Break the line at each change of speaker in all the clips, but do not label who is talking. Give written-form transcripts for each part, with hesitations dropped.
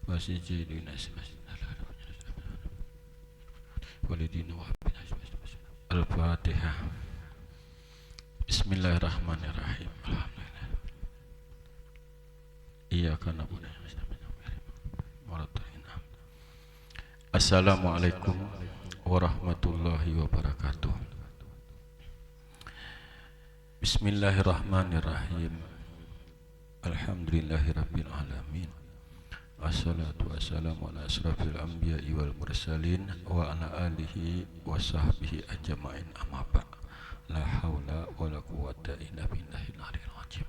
wasijidina walidina wa Al-Fatihah. Bismillahirrahmanirrahim. Alhamdulillah. Iyyaka na'budu wa iyyaka nasta'in. Assalamualaikum warahmatullahi wabarakatuh. Bismillahirrahmanirrahim. Alhamdulillahirabbil alamin. Assalatu wassalamu ala asrafil anbiya'i wal mursalin wa ala alihi wa sahbihi ajma'in, amma ba'd. La haula wala quwwata illa billahil aliyil azim.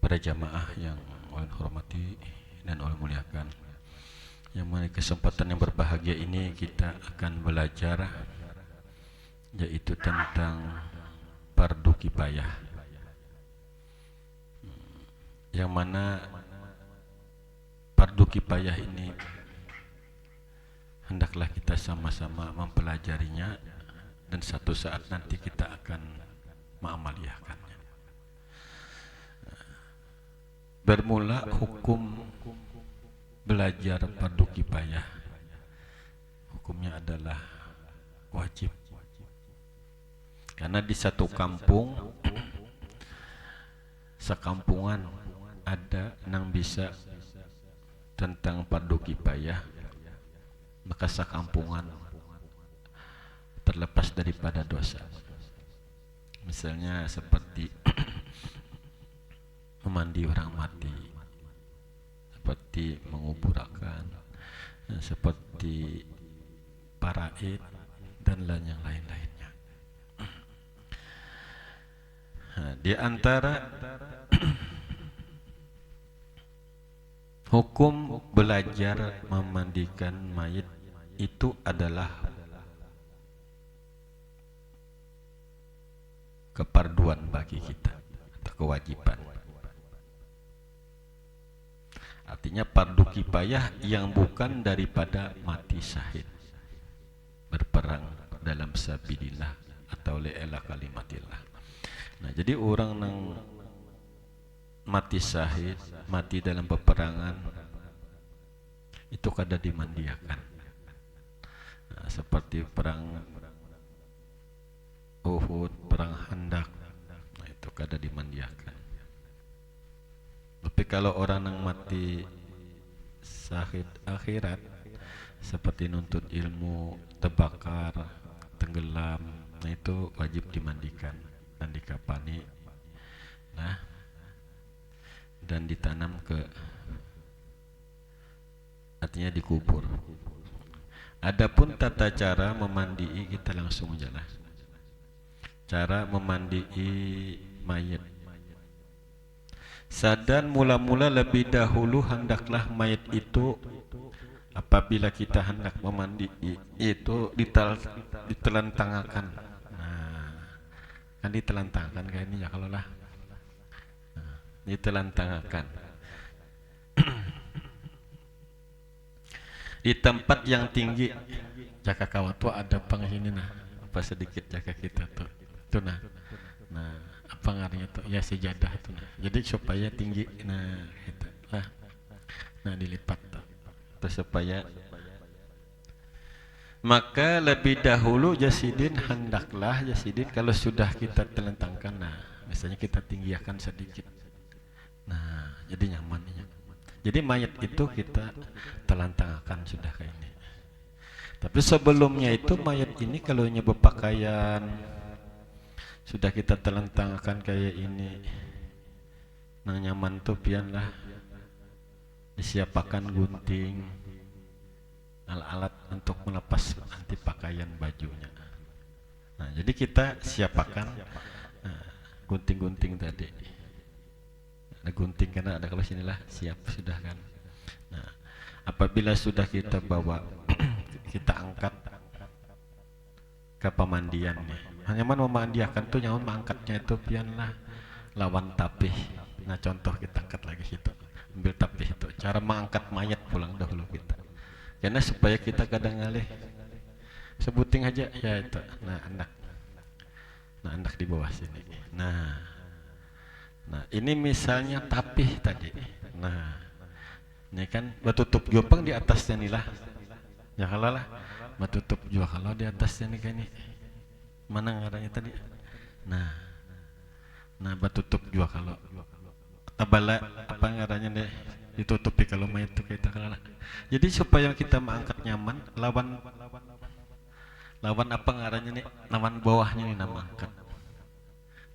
Para jamaah yang Allah hormati dan Allah muliakan, yang mana kesempatan yang berbahagia ini kita akan belajar yaitu tentang fardu kifayah, yang mana fardu kifayah ini hendaklah kita sama-sama mempelajarinya dan satu saat nanti kita akan mengamaliyahkannya. Bermula hukum belajar fardu kifayah, hukumnya adalah wajib. Karena di satu kampung, sekampungan ada yang bisa tentang fardu kifayah, maka sekampungan terlepas daripada dosa. Misalnya seperti memandi orang mati, seperti menguburkan, seperti paraid dan lain yang lain-lainnya. Nah, di antara hukum belajar memandikan mayit itu adalah keparduan bagi kita atau kewajiban. Artinya fardu kifayah yang bukan daripada mati syahid, berperang dalam sabilillah atau li'ila kalimatillah. Nah, jadi orang yang mati syahid, mati dalam peperangan, itu kada dimandiakan. Nah, seperti perang Uhud, perang Khandaq, nah itu kada dimandiakan. Tapi kalau orang yang mati syahid akhirat, seperti nuntut ilmu, terbakar, tenggelam, nah itu wajib dimandikan dan dikafani, nah, dan ditanam ke, artinya dikubur. Adapun tata cara memandii kita langsung jalan. Cara memandii mayit. Sadan mula-mula lebih dahulu hendaklah mayit itu apabila kita hendak memandii itu ditelantangakan. Nah, kan ditelantangakan kayak ini ya kalau lah. Nah, ditelantangakan. Di tempat yang tinggi. Jaka kawat tuh ada pang sini nah. Apa sedikit jaka kita tuh. Itu nah. Nah, apa ngaranya tuh? Ya sejadah itu nah. Jadi supaya tinggi nah gitu lah. Nah, dilipat tuh. Terus supaya, maka lebih dahulu jasidin hendaklah jasidin kalau sudah kita telentangkan, nah misalnya kita tinggikan sedikit, nah jadi nyamannya. Jadi mayat itu kita telantangkan sudah kayak ini. Tapi sebelumnya itu mayat ini kalau berpakaian sudah kita telentangkan kayak ini, nah nyaman tuh pianlah disiapkan gunting, alat-alat untuk melepas anti pakaian bajunya. Nah, jadi kita siapkan gunting-gunting tadi. Ada gunting karena ada kalau sinilah siap sudah kan. Nah, apabila sudah kita bawa, kita angkat ke pemandian nih. Hanya memandiakan tuh nyaman mengangkatnya itu pianlah lawan tapih. Nah, contoh kita angkat lagi situ. Ambil tapih itu. Cara mengangkat mayat pulang dahulu kita. Karena supaya kita kadang ngalih sebuting aja ya itu. Nah anak di bawah sini. Nah ini misalnya tapih tadi. Nah Ini kan batutup jopang di atasnya nih lah. Ya kalau lah batutup juga kalau di atasnya nih kayak ini. Mana ngarannya tadi? Nah, nah batutup juga kalau tabala apa ngarannya deh ditutupi kalau mayat itu kita kalau. Jadi supaya kita mengangkat nyaman lawan lawan apa ngarannya nih? Lawan bawahnya nih nama angkat.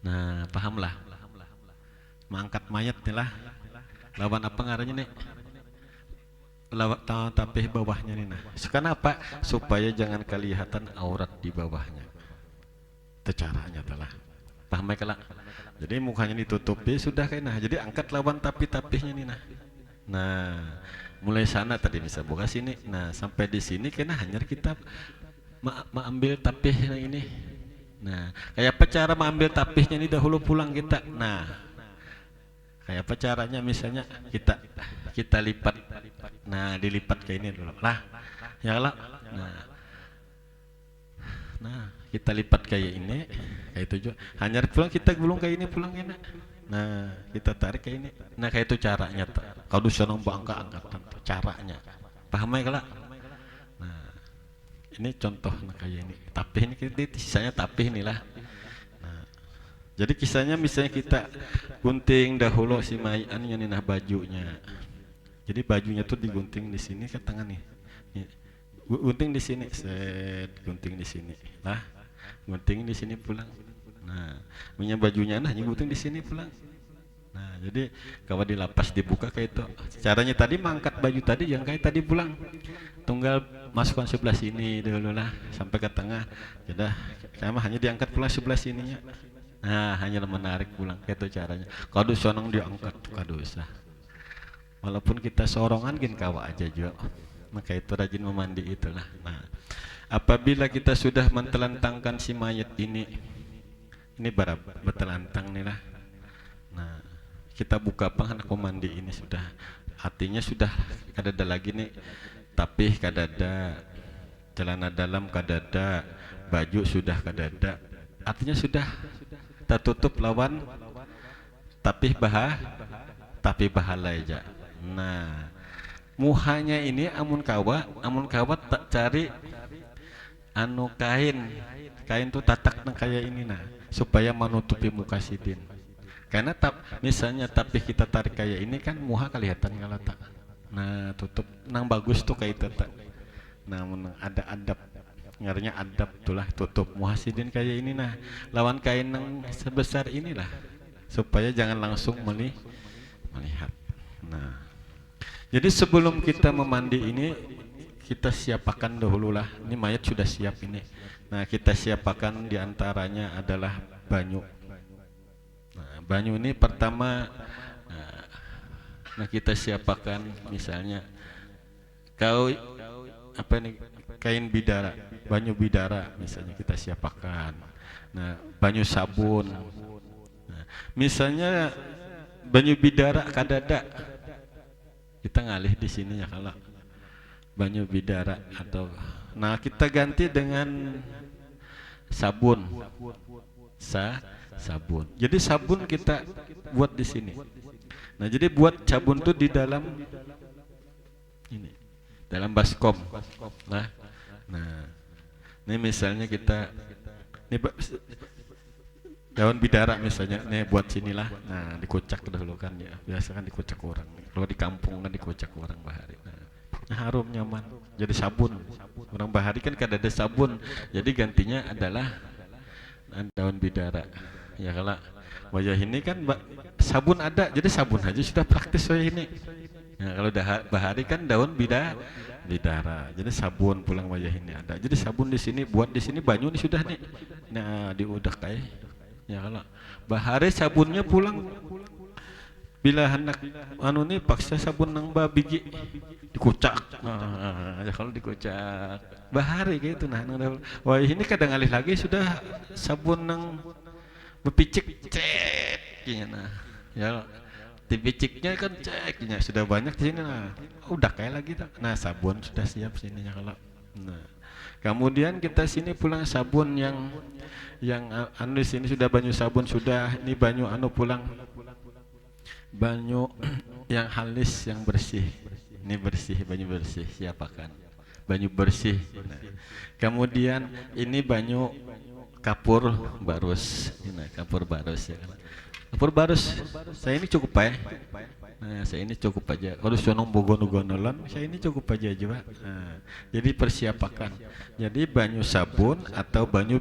Nah, pahamlah. Mengangkat mayat nih lah. Lawan apa ngarannya nih? Tapi bawahnya nih nah. Kenapa? Supaya jangan kelihatan aurat di bawahnya. Itu caranya telah. Paham ya kelak? Jadi mukanya ditutupi sudah kayak nah. Jadi angkat lawan tapi-tapihnya nih nah. Nah, mulai sana tadi bisa buka sini. Nah, sampai di sini kena hanya kita mengambil tapih yang ini. Nah, kayak apa cara mengambil tapihnya ini dahulu pulang kita. Nah, kayak apa caranya misalnya kita lipat. Nah, dilipat kayak ini dulu lah. Ya lah. Nah, kita lipat kayak ini, kayak itu juga. Hanya pulang kita gulung kayak ini pulang enak. Nah, kita tarik kayak ini. Nah, kayak itu caranya. Kalau bisa nombak angkat-angkatan caranya. Paham ya kalau? Nah, ini contoh nah, kayak ini. Tapi ini kisahnya tapi inilah. Nah, jadi kisahnya misalnya kita gunting dahulu si mayan yang nah bajunya. Jadi bajunya tuh digunting di sini ke tangan nih. Gunting di sini, set, gunting di sini. Lah, gunting di sini pulang. Nah, punya bajunya nah gunting di sini pulang. Nah, jadi kalau di lapas dibuka kayak itu. Caranya tadi mengangkat baju tadi yang kayak tadi pulang. Tunggal masukkan sebelah sini dulu lah sampai ke tengah. Sudah, sama hanya diangkat pulang sebelah sininya. Nah, hanya menarik pulang kayak itu caranya. Kalau sonong diangkat, kado usah. Walaupun kita sorongan gin kawa aja juga. Maka itu rajin memandi itulah. Nah, apabila kita sudah mentelentangkan si mayat ini bertelantang nih lah. Nah, kita buka pang aku mandi ini sudah. Artinya sudah kadada lagi nih. Tapi kadada celana dalam kadada, baju sudah kadada. Artinya sudah tertutup lawan tapi bahala aja. Nah, muhanya ini amun kawa tak cari anu kain tuh tatak nang kayak ini nah supaya menutupi muka sidin. Karena misalnya tapi kita tarik kayak ini kan muha kelihatan kalau tak. Nah, tutup nang bagus tuh kayak itu tak. Nah, ada adab ngarinya adab tulah tutup muha sidin kayak ini nah. Lawan kain nang sebesar inilah supaya jangan langsung melihat. Nah, jadi sebelum kita memandi ini kita siapkan dahulu lah. Ini mayat sudah siap ini. Nah, kita siapkan diantaranya adalah banyu. Nah, banyu ini pertama nah kita siapkan misalnya apa ini kain bidara, banyu bidara misalnya kita siapkan. Nah, banyu sabun. Nah, misalnya banyu bidara kadada kita ngalih di sini ya kalau banyu bidara atau nah kita ganti dengan sabun sabun. Jadi sabun kita buat di sini. Nah, jadi buat sabun tuh di dalam ini dalam baskom. Nah, ini misalnya kita ini daun bidara misalnya nih buat sinilah. Nah, dikocak dahulu kan ya. Biasa kan dikocak orang. Kalau di kampung kan dikocak orang bahari. Nah, harum nyaman. Jadi sabun. Orang bahari kan kada ada sabun. Jadi gantinya adalah daun bidara. Ya kalau wajah ini kan sabun ada. Jadi sabun aja sudah praktis wajah ini. Nah, kalau bahari kan daun bidara. Jadi sabun pulang wajah ini ada. Jadi sabun di sini buat di sini banyu ini sudah nih. Nah, diudak kayak ya kalau bahari sabunnya pulang bila hendak anu nih paksa sabun nang biji dikucak. Ya kalau dikucak bahari gitu nah. Wah, ini kadang alih lagi sudah sabun nang bepicik cek nah. Ya dipiciknya kan ceknya sudah banyak di sini nah. Udah kayak lagi tak. Nah, sabun sudah siap sini ya kalau. Nah, kemudian kita sini pulang sabun yang anu di sini sudah banyu sabun sudah. Ini banyu anu pulang banyu yang halus yang bersih. Ini bersih, banyu bersih, siapakan banyu bersih. Nah, kemudian ini banyu kapur barus. Nah, kapur barus ya kan. Kapur barus, saya ini cukup ya. Nah, saya ini cukup aja. Kalau sonong bogono-gonolan, saya ini cukup aja juga. Nah, jadi persiapakan. Jadi banyu sabun atau banyu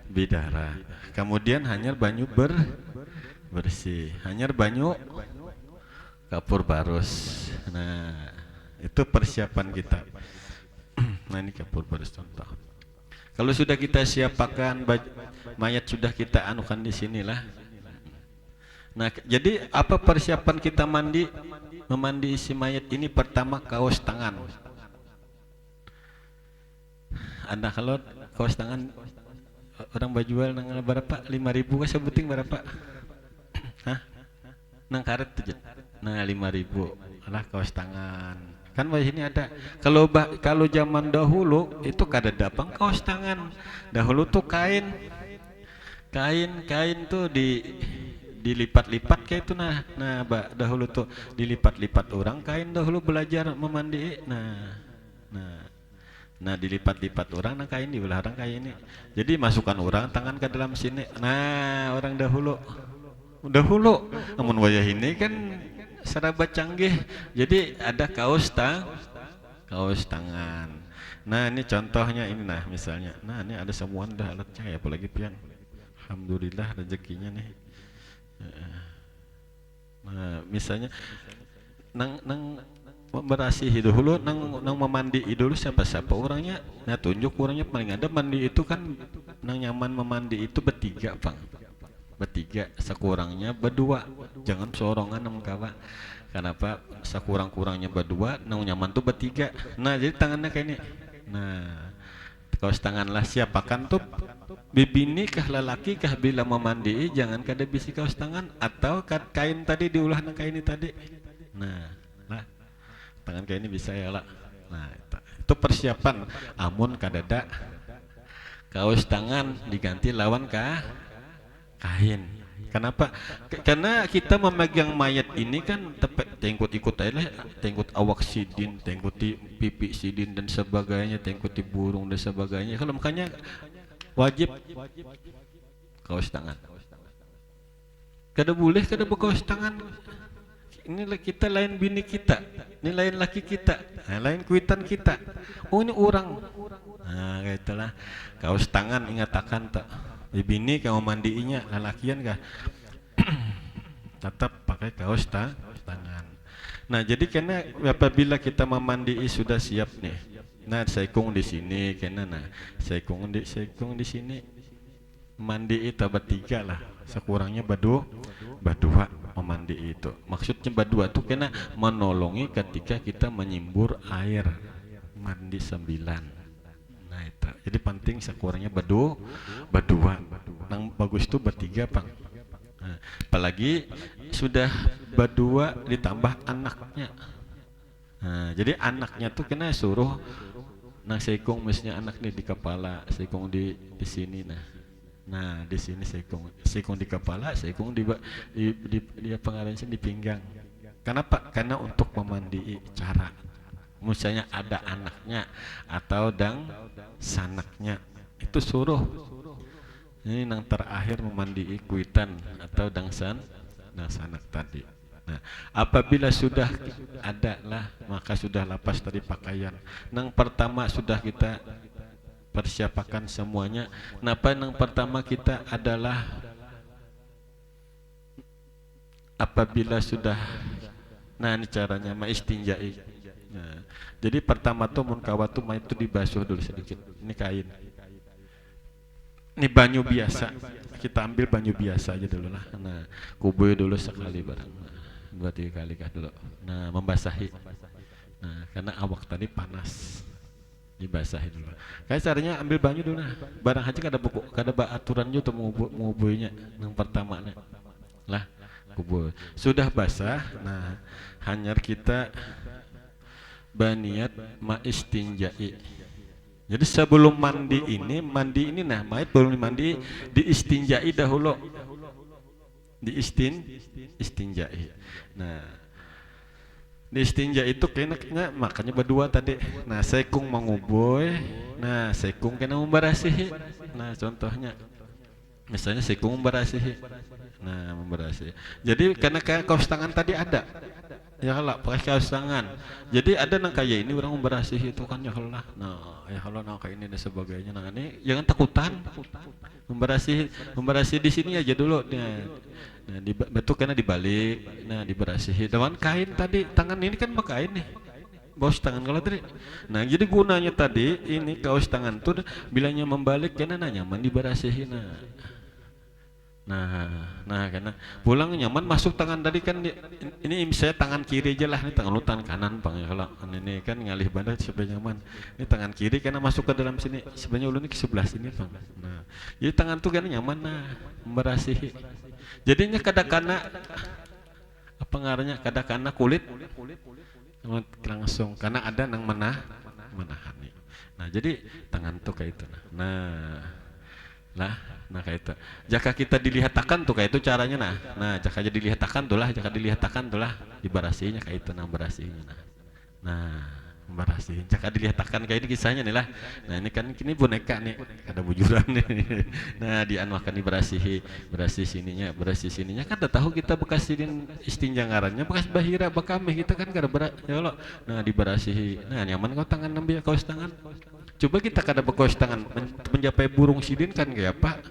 bidara. Kemudian hanya banyu bersih. Hanya banyu kapur barus. Nah, itu persiapan kita. Nah, ini kapur barus contoh. Kalau sudah kita siapakan mayat sudah kita anukan di sinilah. Nah, jadi apa persiapan kita memandi isi mayat ini? Pertama kaos tangan. Ada kalau kaos tangan orang bajual nang berapa? 5.000 ka sebuting berapa? Hah? Nang karet tuh. Nah, 5.000 lah kaos tangan. Kan di sini ada. Kalau zaman dahulu itu kada dapang kaos tangan. Dahulu tuh kain tuh dilipat-lipat kayak itu nah dahulu tuh dilipat-lipat orang kain dahulu belajar memandi nah dilipat-lipat orang nah kain dibelah orang kain ini jadi masukkan orang tangan ke dalam sini nah orang dahulu namun wajah ini kan serba canggih jadi ada kaos tangan. Nah ini contohnya ini nah misalnya nah ini ada semua dah alatnya ya apalagi pian alhamdulillah rezekinya nih. Nah, misalnya nang berasihi dulu nang memandi dulu siapa orangnya nah tunjuk orangnya paling ada mandi itu kan nang nyaman memandi itu bertiga sekurangnya berdua jangan sorongan nang kawa kenapa sekurang-kurangnya berdua nang nyaman tuh bertiga nah jadi tangannya kayak ini nah kaos tanganlah siapakan tuh bibini kah lelaki kah bila memandi jangan kada bisi kaos tangan atau kain tadi diulah nang kain ini tadi nah lah tangan kain ini bisa ya lah nah itu persiapan amun kadada kaos tangan diganti lawan kain kenapa karena kita memegang mayat ini kan tengkut ikut aja lah tengkut awak sidin tengkut di pipi sidin dan sebagainya tengkut di burung dan sebagainya kalau makanya wajib kaos tangan kada boleh kada berkaos tangan ini kita lain bini kita ini lain laki kita nah, lain kuitan kita oh ini orang nah kayak itulah kaos tangan ingatakan tak bini kau mandiinya lalakian kah tetap pakai kaos tangan. Nah jadi karena apabila kita memandii sudah siap nih nah saikung di sini kena nah saikung di sini mandi itu bertiga lah sekurangnya berdua memandi itu maksudnya berdua tuh kena menolongi ketika kita menyimbur air mandi 9 nah itu jadi penting sekurangnya berdua yang bagus itu bertiga bang nah, apalagi sudah berdua ditambah anaknya nah, jadi anaknya tuh kena suruh nah seikung misalnya anak nih di kepala seikung di sini nah di sini seikung di kepala seikung di pengaruhnya di pinggang kenapa karena untuk memandi cara misalnya ada anaknya atau sanaknya itu suruh ini yang terakhir memandi kuitan atau sanak tadi. Nah, apabila sudah ada lah maka sudah lepas dari pakaian. Yang pertama sudah kita persiapakan semuanya. Napa yang pertama kita adalah apabila sudah nah ini caranya maistinjai. Nah, jadi pertama tuh mun kawatu itu dibasuh dulu sedikit. Ini kain. Ini banyu biasa. Kita ambil banyu biasa aja dulu lah. Nah, kubui dulu sekali barang. 2-3 kali kah dulu. Nah, membasahi. Nah, karena awak tadi panas. Dibasahi dulu. Kayak caranya ambil banyu dulu nah. Barang haji kada aturannya tuh mau buinya yang pertamanya. Lah, kubui. Sudah basah. Nah, hanya kita baniat maistinjai. Jadi sebelum mandi ini nah mayat belum mandi diistinjai dahulu. Istinjai. Nah, Di istinja itu kayaknya makanya berdua tadi. Nah, sekung manguboy. Nah, sekung kena membarasihi. Nah, contohnya misalnya sekung membarasihi. Nah, membarasihi. Jadi karena kayak kaos tangan tadi ada. Ya Allah, pakai kaos tangan. Jadi ada nang kayak ini orang membarasihi itu kan ya Allah. Nah, ya Allah nah kayak ini dan sebagainya. Nah, ini jangan takutan. Membarasihi di sini aja dulu. Nah, betul karena dibalik, nah diberasihi dengan kain tadi, tangan ini kan pakai kain nih, kaos tangan kalau tadi. Nah, jadi gunanya tadi ini kaos tangan tuh bilangnya membalik karena nyaman diberasihi. Nah, karena pulang nyaman masuk tangan tadi kan ini saya tangan kiri aja lah, ini tangan kanan bang ya kalau ini kan ngalih badan supaya nyaman. Ini tangan kiri karena masuk ke dalam sini, sebenarnya ulun ini ke sebelah sini bang. Nah, jadi tangan tuh kan nyaman memberasihi. Jadinya kadang-kadang apa ngarannya kadang-kadang kulit langsung karena ada nang menahan. Nah, jadi tangan tuh kayak itu. Nah kayak itu. Jika kita dilihat-akan tuh kayak itu caranya nah jika dilihat-akan tuh lah dibarasinya kayak itu berasinya. Nah membarasi jika dilihat-akan kayak ini kisahnya nih lah. Nah ini kan ini boneka nih ada bujuran nih. Nah dianwakan dibarasihi berasi sininya kan udah tahu kita bekas istinja ngarannya bekas bahira bakame kita kan kada berat ya Allah. Nah dibarasihi. Nah nyaman kau tangan ambil kaos tangan. Coba kita kada berkaos tangan mencapai burung sidin kan kayak apa?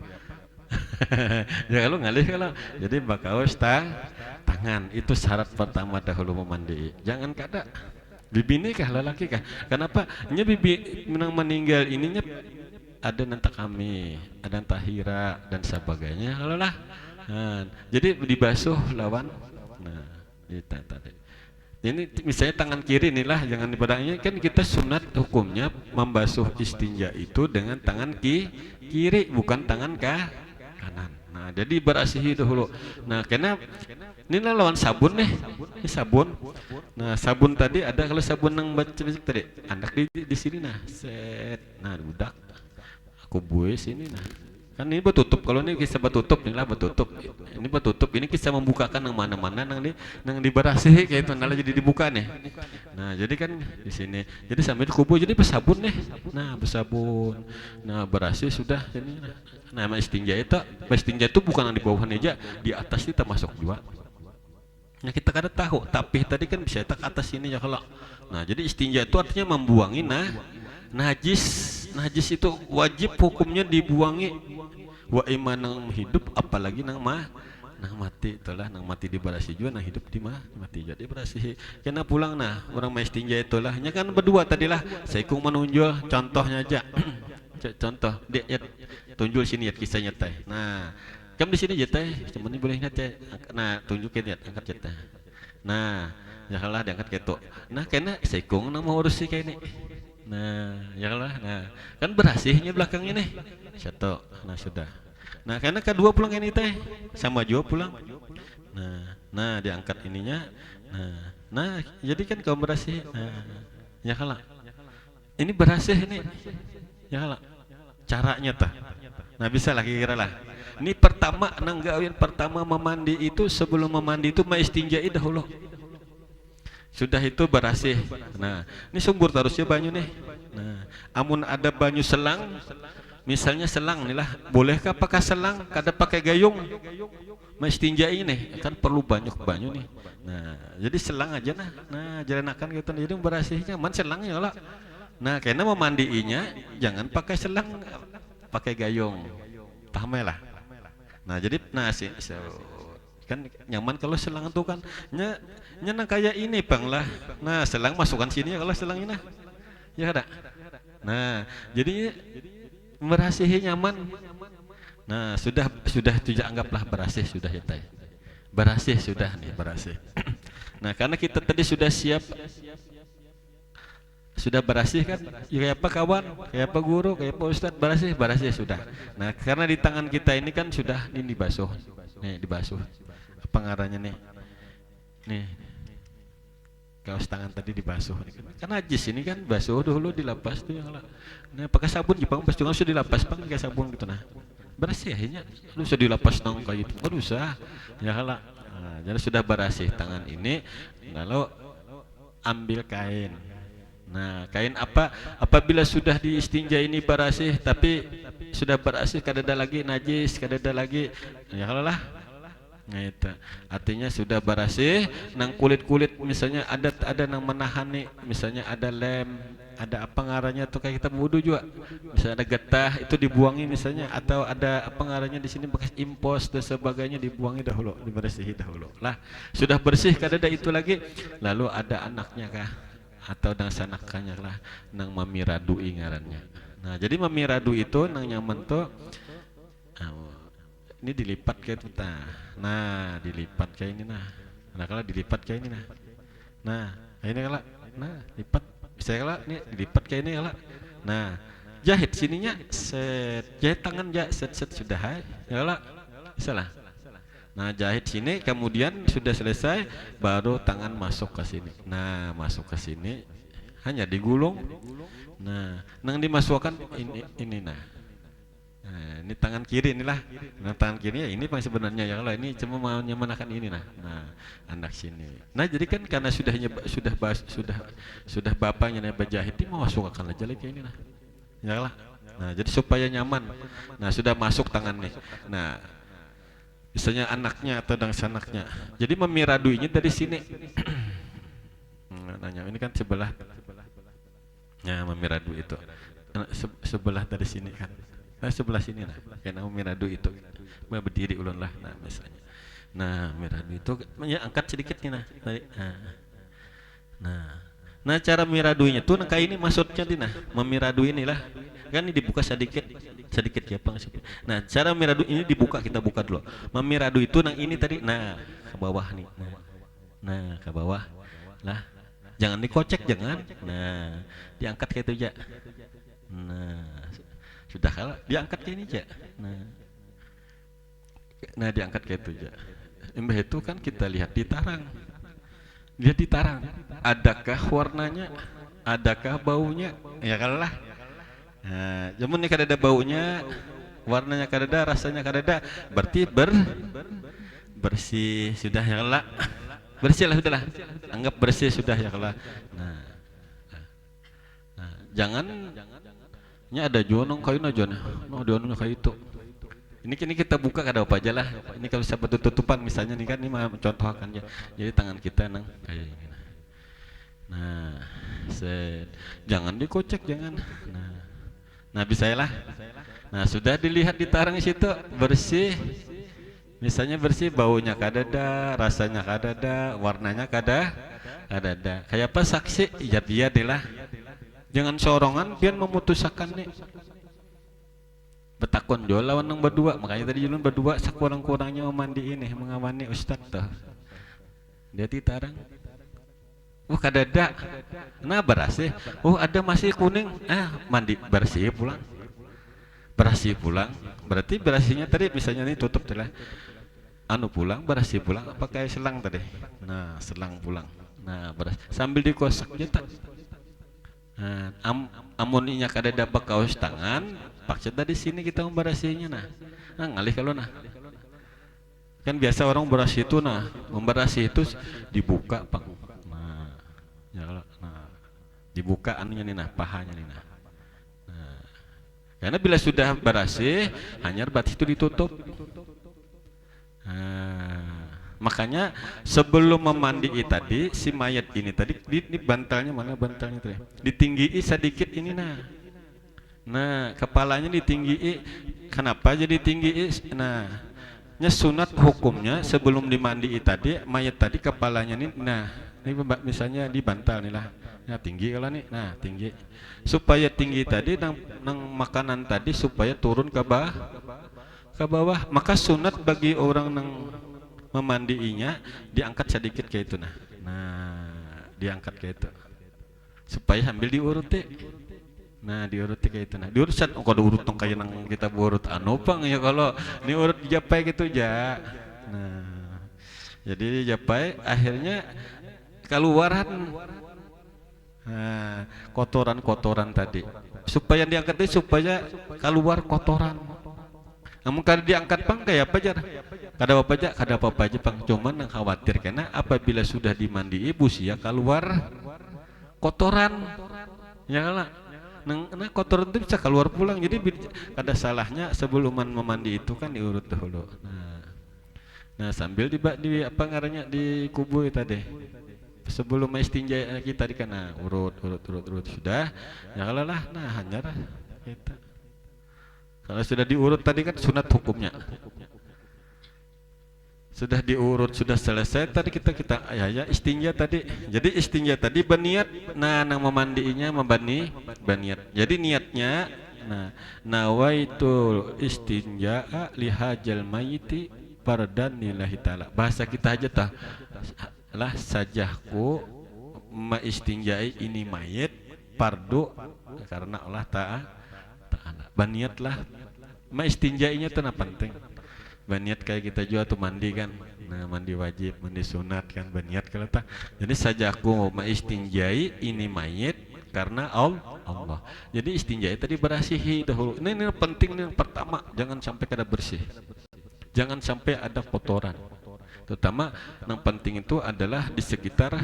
Ya kalau ngalih kalau jadi bakaos tangan itu syarat pertama dahulu memandi. Jangan kada bibi ini kah lelaki kah? Kenapa? Nya bibi meninggal ininya ada nanti kami, ada tahira dan sebagainya. Kalau lah, jadi dibasuh lawan. Nah, itu tadi. Ini misalnya tangan kiri inilah jangan dipedangnya kan kita sunat hukumnya membasuh istinja itu dengan tangan kiri bukan tangan kanan. Nah jadi berasihi dahulu. Nah karena ini lawan sabun nih, ini sabun. Nah sabun tadi ada kalau sabun yang baca tadi, anak di sini set, nah budak, aku buat sini kan ini bertutup kalau ini kisah bertutup inilah bertutup ini bertutup ini kisah membukakan yang mana-mana nang diberasihi kayak itu malah jadi dibuka nih. Nah jadi kan di sini jadi sambil kubu jadi bersabun nih. Nah bersabun nah berasih sudah ini nah istinja itu bukan yang di bawah aja di atas itu termasuk juga. Nah kita kada tahu tapi tadi kan bisa tak atas ini ya kalau nah jadi istinja itu artinya membuangi najis itu wajib hukumnya dibuangi wa iman nang hidup apalagi nang mati itulah nang mati diberasihi juga nang hidup mati jadi berasihi kena pulang orang main istinja itulah nya kan berdua tadilah Saikung menunjuk contohnya aja contoh dia tunjuk sini ya kisahnya teh nah kamu di sini ya teh cuman boleh teh nah tunjukin ya angkat teh nah ya kalah diangkat gitu nah kena Saikung nang mau urus sih kayak ini. Nah, ya lah. Nah, kan berasihnya belakang ini. Satu. Nah, sudah. Nah, karena kedua pulang ini teh sama juga pulang. Nah, diangkat ininya. Nah, jadi kan kau berasih. Nah, ya kalah. Ini berasih ini. Ya kalah. Caranya tah. Nah, bisa lah kira lah. Ini pertama nanggawin pertama memandi itu sebelum memandi itu maistinjai dahulu. Sudah itu berasih. Nah, ini sumber harusnya banyu nih. Nah, amun ada banyu selang, misalnya selang nih lah, bolehkah pakai selang? Kada pakai gayung. Mestinja ini kan perlu banyak banyu nih. Nah, jadi selang aja Nah, jalanakan gitu. Jadi berasihnya man selangnya lah. Nah, karena memandiinya jangan pakai selang, pakai gayung. Paham ya lah. Nah, jadi kan nyaman kalau selang itu kan nyenang kayak ini bang lah. Nah selang masukkan sini ya kalau selang ini ya ada. Nah jadi merasihi nyaman. Nah sudah tidak anggaplah berasih sudah ya tay. Berasih sudah nih berasih. Nah karena kita tadi sudah siap sudah berasih kan ya kayak apa kawan kayak apa guru kayak apa ustadz berasih sudah. Nah karena di tangan kita ini kan sudah ini dibasuh nih dibasuh pengarahnya nih kaos tangan tadi dibasuh kan najis ini kan basuh dulu dilapas tuh yang nah pakai sabun Jepang pas juga sudah dilapas pakai sabun gitu nah bersih akhirnya lu sudah dilapas nang kayak gitu usah ya kalah nah, jadi sudah berasih tangan ini kalau ambil kain. Nah, kain apa? Apabila sudah diistinja ini barasih, tapi sudah barasih kadada lagi najis, kadada lagi, ya kalau lah. Nah itu artinya sudah barasih. Nang kulit-kulit misalnya ada nang menahan nih, misalnya ada lem, ada apa ngaranya tuh kayak kita wudu juga. Misalnya ada getah itu dibuangi misalnya, atau ada apa ngaranya di sini bekas impos dan sebagainya dibuangi dahulu, dibersihi dahulu. Lah sudah bersih kadada itu lagi, lalu ada anaknya kah? Atau nang sanakannya lah, nang mamiradu ngarannya. Nah jadi mamiradu itu nang nyaman tuh ini dilipat kayak itu nah dilipat kayak ini nah kalau dilipat kayak ini nah ini kalau nah lipat bisa kalau ini dilipat kayak ini kalau nah jahit sininya set jahit tangan set sudah ya kalau bisa lah. Nah jahit sini kemudian sudah selesai baru tangan masuk ke sini. Nah masuk ke sini hanya digulung. Nah nang dimasukkan ini nah. Nah ini tangan kiri inilah. Nah tangan kiri ya ini paling sebenarnya ya kalau ini cuma mau nyemanakan ini nah. Nah anak sini. Nah jadi kan karena sudah bapaknya nyoba jahit ini mau masukkan aja lagi ini nah. Ya lah. Nah jadi supaya nyaman. Nah sudah masuk tangan nih. Nah misalnya anaknya atau anaknya. Jadi memiraduinya dari sini. Nanya ini kan sebelah. Nah memiradu itu sebelah dari sini kan. Nah sebelah sini nah. Karena memiradu itu. Berdiri ulun lah. Nah misalnya. Nah memiradu itu ya, angkat sedikit nih nah. Nah cara memiraduinya tuh nah kayak ini maksudnya nih nah. Memiradu inilah. Kan ini dibuka sedikit ya Bang. Nah cara memiradu ini dibuka, kita buka dulu. Memiradu itu nang ini tadi nah ke bawah nih nah ke bawah lah, jangan dikocek jangan, nah diangkat kayak itu aja, nah sudah kalah diangkat kayak ini aja, nah diangkat kayak itu aja. Embah itu kan kita lihat ditarang, adakah warnanya, adakah baunya, ya kalah. Nah, jamun ini kadada baunya, warnanya kadada, rasanya kadada, berarti bersih sudah ya lah, bersih lah sudahlah, anggap bersih sudah ya lah. Nah, jangan, nya ada jonong kayu aja nih, mau jonongnya kayu itu. Ini kita buka kada apa aja lah. Ini kalau siapa tutupan misalnya nih kan ini mah contohkan ya. Jadi tangan kita nang kayak gini. Nah, jangan dikocek jangan. Nah bisa lah. Nah sudah dilihat di tarang situ bersih, misalnya bersih, baunya kadada, rasanya kadada, warnanya kadada. Kayak apa saksi? Ya dia deh lah. Jangan sorongan pian memutuskan nih. Betakon jo lawan nang berdua, makanya tadi julun berdua sakurang-kurangnya mandi ini mengawani ustadz tuh. Dia di tarang. Kadada, nah bersih. Ada masih kuning, mandi bersih pulang, berarti bersihnya tadi misalnya ini tutup telah, pulang bersih pulang, apa kayak selang tadi, nah selang pulang, nah bersih sambil dikosok jeta, amoninya kadada kaos tangan, paksa dari sini kita membersihnya, nah ngalih kalau kan biasa orang bersih itu membersih itu dibuka pak. Ya, nah, dibuka anunya nih pahanya nih karena bila sudah bersih hanya berarti itu ditutup. Makanya sebelum memandi tadi si mayat ini tadi di bantalnya mana bantalnya tadi ditinggi sedikit ini nah kepalanya ditinggi. Kenapa jadi tinggi? Nah sunat hukumnya sebelum dimandi tadi mayat tadi kepalanya nih ini misalnya di bantal nih lah, nah tinggi kalau nih, nah tinggi, supaya tinggi tadi nang makanan tadi supaya turun ke bawah, maka sunat bagi orang nang memandiinya diangkat sedikit kayak itu nah diangkat kayak itu, supaya sambil diuruti, diuruti kayak itu diurut kalau urut tong kayak nang kita urut pang ya kalau ini urut japai gitu aja, jadi japai akhirnya keluaran kotoran tadi supaya diangkat supaya keluar kotoran. Namun kalau diangkat pang kayak apa aja kada apa aja pang, cuman yang khawatir karena apabila sudah dimandi ibu sia keluar kotoran ya lah. Nah kotoran itu bisa keluar pulang, jadi ada salahnya sebelum memandi itu kan diurut dahulu. Nah sambil di apa ngarannya di kubu tadi sebelum istinja kita di kana urut sudah ya kalau lah nah hanya lah kita kalau sudah diurut tadi kan sunat hukumnya sudah diurut sudah selesai tadi kita ya istinja tadi. Jadi istinja tadi berniat nah nang memandinya berniat. Jadi niatnya nah nawaitul istinja lihajal mayiti fardan lillahi ta'ala. Bahasa kita aja tah lah sajahku maistinjai ini mayit fardu karena Allah Ta'ala. Berniatlah maistinjainya itu penting. Berniat kayak kita juga tuh mandi kan, nah mandi wajib, mandi sunat kan berniat kalau tak. Jadi sajaku maistinjai ini mayit karena Allah. Jadi istinjai tadi berasihi dahulu. Ini penting nih yang pertama, jangan sampai kada bersih, jangan sampai ada kotoran. Terutama yang penting itu adalah di sekitar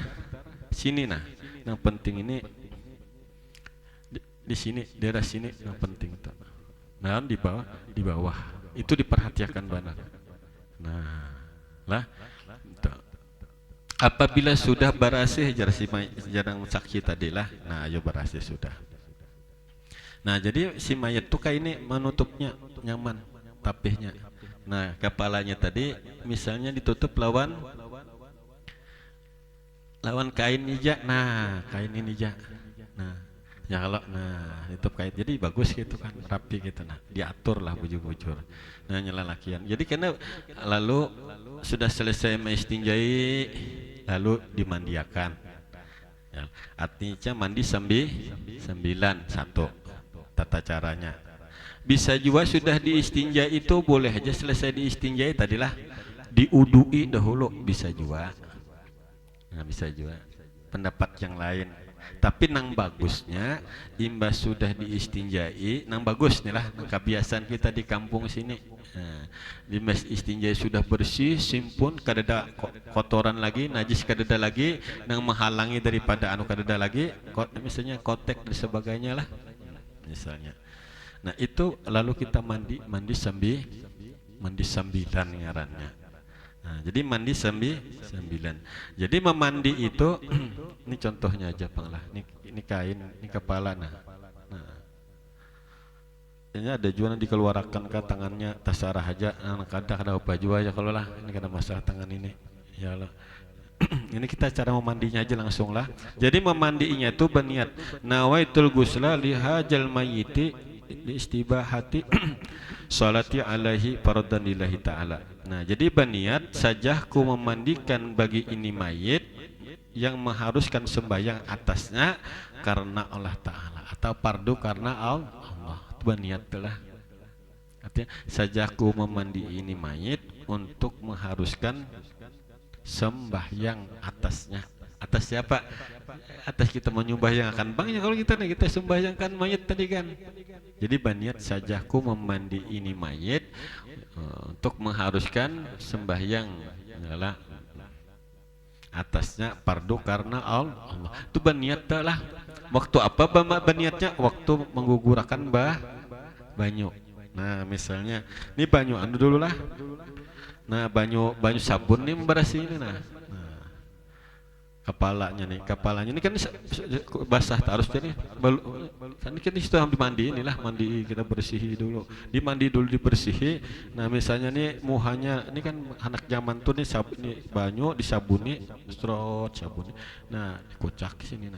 sini nah. Yang penting ini di sini daerah sini yang penting itu. Nah di bawah. Itu diperhatikan benar. Nah, lah apabila sudah berasih jarang saksi tadi lah. Nah, ayo berasih sudah. Nah, jadi si mayat tuh kayak ini menutupnya nyaman tapihnya. Nah, kepalanya tadi misalnya ditutup lawan kain hijau. Nah, kain ini hijau. Nah, ya kalau nah itu kait jadi bagus gitu kan rapi gitu nah diatur lah bujur-bujur nah nyelalakian jadi karena lalu sudah selesai meistinjai lalu dimandiakan ya, artinya mandi sembilan satu tata caranya bisa juga sudah diistinjai itu boleh aja selesai diistinjai tadilah diudui dahulu bisa juga nah bisa juga pendapat yang lain. Tapi nang bagusnya imbas sudah diistinjai nang bagus nih lah kebiasaan kita di kampung sini nah, imbas istinjai sudah bersih simpun kadada kotoran lagi najis kadada lagi nang menghalangi daripada anu kadada lagi misalnya kotek dan sebagainya lah misalnya nah itu lalu kita mandi sembilan ngarannya. Nah, jadi mandi sembilan. Jadi memandi itu ini contohnya aja Bang lah. Ini kain, ini kepala nah. Ini ada juga yang dikeluarkan ke tangannya tasarah aja. Nah, kada baju aja kalau lah. Ini kada masalah tangan ini. Ya Allah. Ini kita cara memandinya aja langsung lah. Jadi memandinya itu berniat nawaitul ghusla lihajal mayyiti istibahati salati alaihi fardhan lillahi ta'ala. Nah, jadi berniat sajahku memandikan bagi ini mayit yang mengharuskan sembahyang atasnya karena Allah Ta'ala atau fardu karena Allah. Berniat telah. Artinya sajahku memandi ini mayit untuk mengharuskan sembahyang atasnya. Atas siapa? Atas kita menyembahyangkan bangnya kalau kita nih kita sembahyangkan mayit tadi kan. Jadi berniat sajahku memandi ini mayit untuk mengharuskan sembahyang adalah atasnya fardu karena Allah. Itu berniat lah. Waktu apa berniatnya? Waktu menggugurkan banyu. Nah, misalnya ini banyu anu dulu lah. Nah, banyu sabun nih memberasi ini nah. Kepalanya ini kan basah harus jadi kan ini sudah dimandi inilah mandi kita bersihi dulu dibersihi. Nah misalnya nih muhanya ini kan anak zaman tuh nih banyu disabuni strot sabuni nah dikocak sini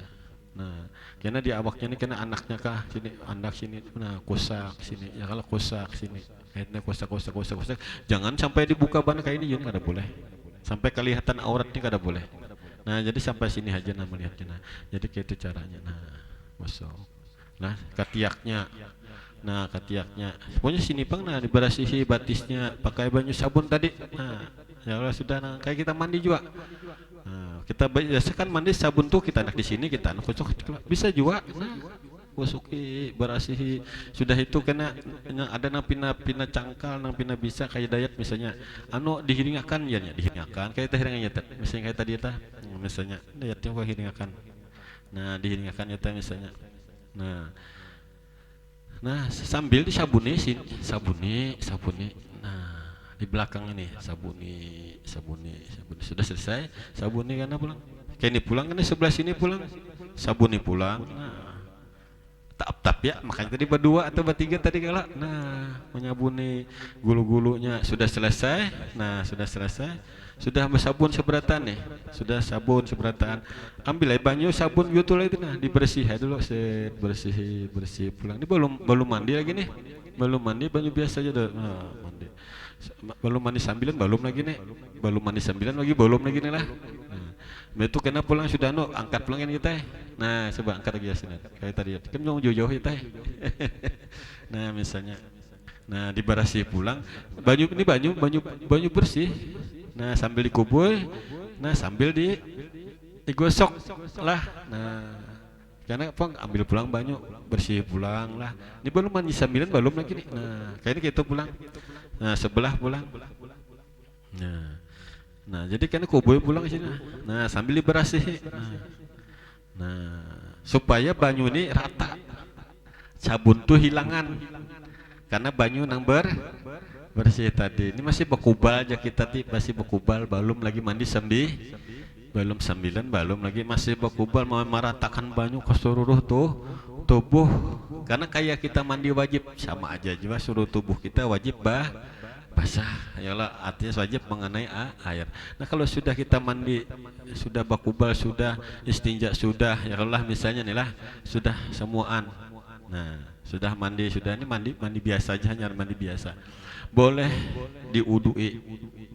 nah karena di awaknya ini kena anaknya kah sini anak sini nah kosak sini ya kalau kosak sini akhirnya kosak jangan sampai dibuka ban kayak ini jadi kada boleh sampai kelihatan auratnya kada boleh. Nah jadi sampai sini aja nah melihatnya nah jadi kayak itu caranya nah masuk nah ketiaknya pokoknya sini pang nah dibersihi batisnya pakai banyu sabun tadi nah ya Allah sudah nah kayak kita mandi juga nah, kita biasa kan mandi sabun tuh kita anak di sini kita anak bisa juga nah wasuki berasihi sudah itu kena ada nang pina cangkal nang pina bisa kayak dayat misalnya anu dihiringakan ya dihiringakan kayak teh hiringannya misalnya kayak tadi misalnya dayatnya kok hiringakan Nah diingatkan ya teh misalnya. Nah, nah sambil disabuni sabuni. Nah di belakang ini sabuni. Sudah selesai sabuni karena pulang. Kayak ini pulang kan sebelah sini pulang, sabuni pulang. Nah, tap ya makanya tadi berdua atau bertiga tadi galak. Nah menyabuni gulu-gulunya sudah selesai. Nah sudah sabun seberatan nih, sudah sabun seberatan, ambil air banyu sabun gitu lah itu, nah dibersih ya dulu, bersih pulang. Ini belum mandi lagi nih, belum mandi banyu biasa aja dah. Nah, mandi belum mandi sambilan belum lagi nih, belum mandi sambilan lagi belum lagi nih lah. Nah itu kena pulang sudah angkat pulang kan kita. Nah coba angkat lagi ya sini kayak tadi kan jauh-jauh ya teh. Nah misalnya, nah dibarasi pulang banyu bersih. Nah sambil dikubur, nah sambil digosok lah. Nah karena apa ambil pulang banyu bersih pulang lah. Ini belum mandi sambilan belum lagi nih. Nah kayaknya gitu pulang. Nah sebelah pulang. Nah jadi kan kubur pulang sini. Nah sambil diberasih. Nah supaya banyu ini rata, sabun tuh hilangan karena banyu nang bersih tadi. Ini masih berkubal aja kita masih berkubal, belum lagi mandi belum sambilan, belum lagi masih berkubal mau meratakan banyu ke seluruh tubuh. Karena kayak kita mandi wajib sama aja juga, seluruh tubuh kita wajib basah. Yalah artinya wajib mengenai air. Nah kalau sudah kita mandi, sudah berkubal, sudah istinja, sudah ya Allah misalnya nih lah, sudah semuaan. Nah sudah mandi, sudah ini mandi biasa aja, hanya mandi biasa. Boleh diudui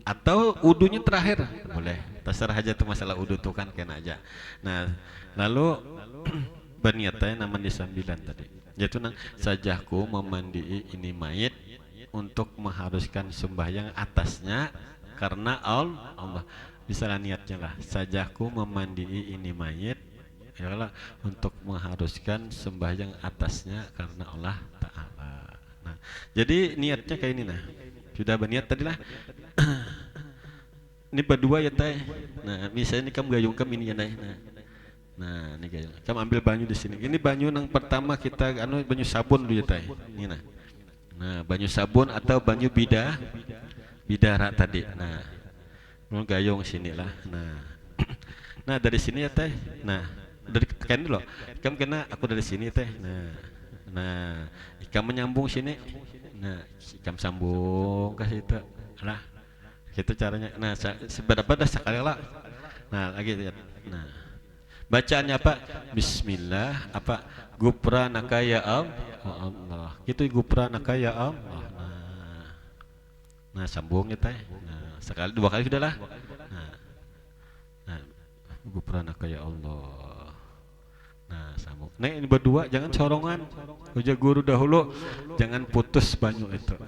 atau udunya terakhir boleh, terserah aja tuh masalah udu tuh kan kena aja. Nah lalu berniatnya mandi sambilan tadi, yaitu sajahku memandii ini mayit untuk mengharuskan sembahyang atasnya karena Allah. Misalnya niatnya lah, sajahku memandii ini mayit ialah untuk mengharuskan sembahyang atasnya karena Allah Ta'ala. Nah, jadi niatnya kayak ini nah. Sudah berniat tadi lah. Ini berdua ya teh. Nah, misalnya ini kamu gayung ini ya teh. Nah, ini gayung. Kamu ambil banyu di sini. Ini banyu yang pertama kita banyu sabun dulu ya teh. Ini nah. Nah, banyu sabun atau banyu bidara tadi. Nah, mau gayung sini lah. Nah, dari sini ya teh. Nah, dari kan dulu. Kamu kena aku dari sini teh. Nah, ikam menyambung sini. Nah, ikam sambung ke situ. Lah, gitu caranya. Nah, seberapa dah sekali lah. Nah, lagi lihat. Nah, bacaannya apa? Bismillah apa? Gufranaka ya Allah. Gitu gufranaka ya Allah. Nah, sambung ya teh. Nah, sekali dua kali sudah lah. Nah, gufranaka ya Allah. Nah sambung. Nah ini berdua jangan corongan. Uja guru dahulu jangan putus banyu itu.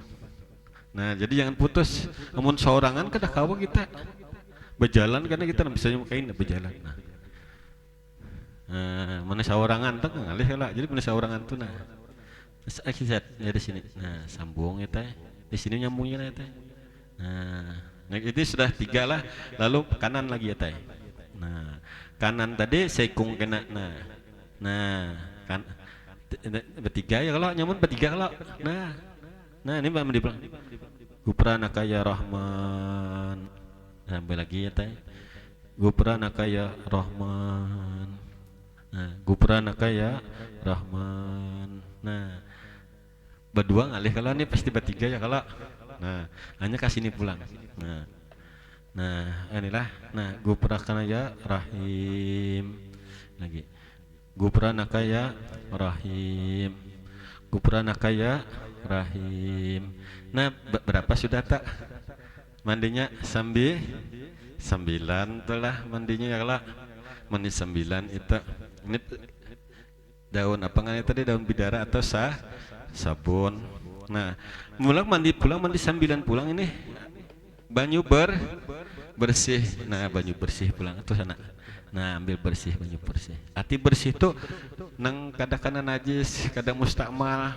Nah jadi jangan putus. Namun sorangan kada kawa kita berjalan karena kita bisa nyukain berjalan. Nah mana sorangan tuh ngalih lah. Jadi mana sorangan tuh nah. Akibat dari sini. Nah sambung itu. Di sini nyambungnya itu. Nah itu sudah 3 lah. Lalu kanan lagi ya teh. Nah kanan tadi sekung kena. Nah kan bertiga ya kalau nyamun bertiga kalau nah ini mbak di belakang Gufranaka ya Rahman. Sampai lagi ya teh Gufranaka ya Rahman. Nah Gufranaka ya Rahman. Nah berdua ngalih kalau ini pasti bertiga ya kalau nah hanya kasih ini pulang. Nah inilah nah Gufranaka ya Rahim lagi Gufranaka ya Rahim. Gufranaka ya Rahim. Nah, berapa sudah tak? Mandinya sembilan itulah mandinya ya lah. Mandi 9 itu. Ini daun apa nggak tadi daun bidara atau sabun. Nah, mandi 9 pulang ini banyu bersih. Nah, banyu bersih pulang itu sana. Nah ambil bersih banyu bersih. Arti bersih tuh nang kadang-kadang najis, kadang mustakmal.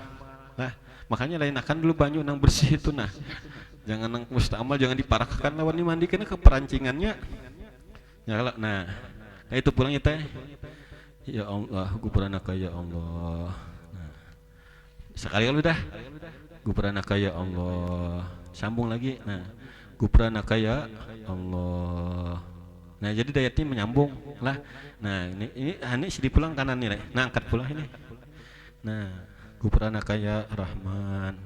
Nah makanya lain akan dulu banyu nang bersih itu nah. Jangan nang mustakmal, jangan diparakkan lawan dimandikan ke perancingannya. Ya kalau nah itu pulang ya teh. Ya Allah, gufranaka ya Allah. Nah, sekali kalau udah, gufranaka ya Allah. Sambung lagi. Nah, gufranaka ya Allah. Nah, jadi dayatnya menyambung lah. Nah, ini si pulang kanan nih, nah angkat pulang ini. Nah, gufranaka ya Rahman.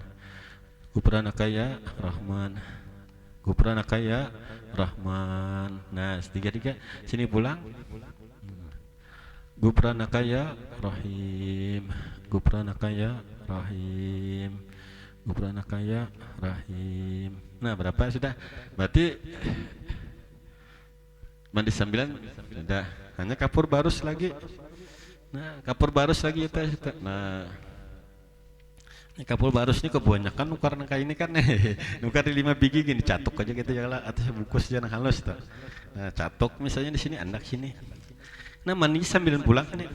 Gufranaka ya Rahman. Gufranaka ya Rahman. Nah, tiga-tiga sini pulang. Gufranaka ya Rahim. Gufranaka ya Rahim. Gufranaka ya Rahim. Nah, berapa sudah? Berarti mandi sambilan sudah. Hanya kapur barus lagi. Nah, kapur barus lagi ya teh. Nah, ini kapur barus ini kebanyakan nukar nangka ini kan nukar di 5 biji gini catok aja gitu ya lah atas bungkus jangan halus tuh. Nah, catok misalnya di sini anak sini. Nah, mandi sambil pulang kan ya.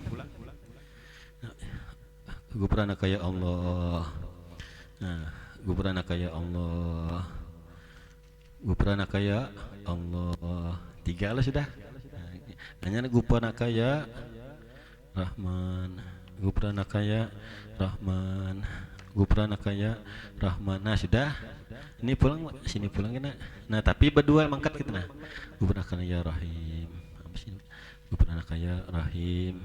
Gufranaka ya Allah. Nah, gufranaka ya Allah. Gufranaka ya Allah. 3 lah sudah. Hanya gufranaka ya Rahman. Gufranaka ya Rahman. Gufranaka ya Rahman. Nah, sudah. Ini pulang sini pulang kena. Nah, tapi berdua mangkat kita nah. Gufranaka ya Rahim. Gufranaka ya Rahim.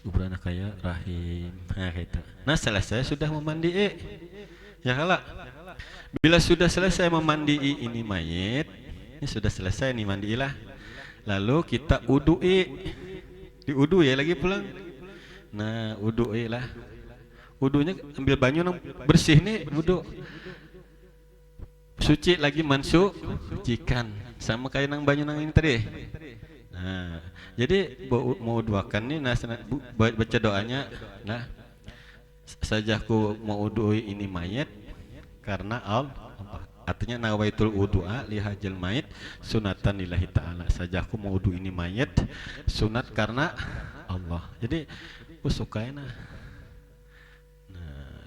Gufranaka ya Rahim. Nah, gitu. Nah, selesai sudah memandi ya kalak. Bila sudah selesai memandi ini mayit, ini sudah selesai nih mandilah. Lalu kita udui. Di udu ya lagi pulang. Nah, udui lah. Udunya ambil banyu yang bersih nih wudu. Suci lagi mensucikan sama kayak nang banyu nang ini tadi. Nah, jadi mau duakan nih nah baca doanya nah sajaku mau udui ini mayat karena artinya nawaitul wudu'a li hajal mayit sunatan lillahi ta'ala. Sajaku mau wudu ini mayat sunat karena Allah. Jadi kusukain nah.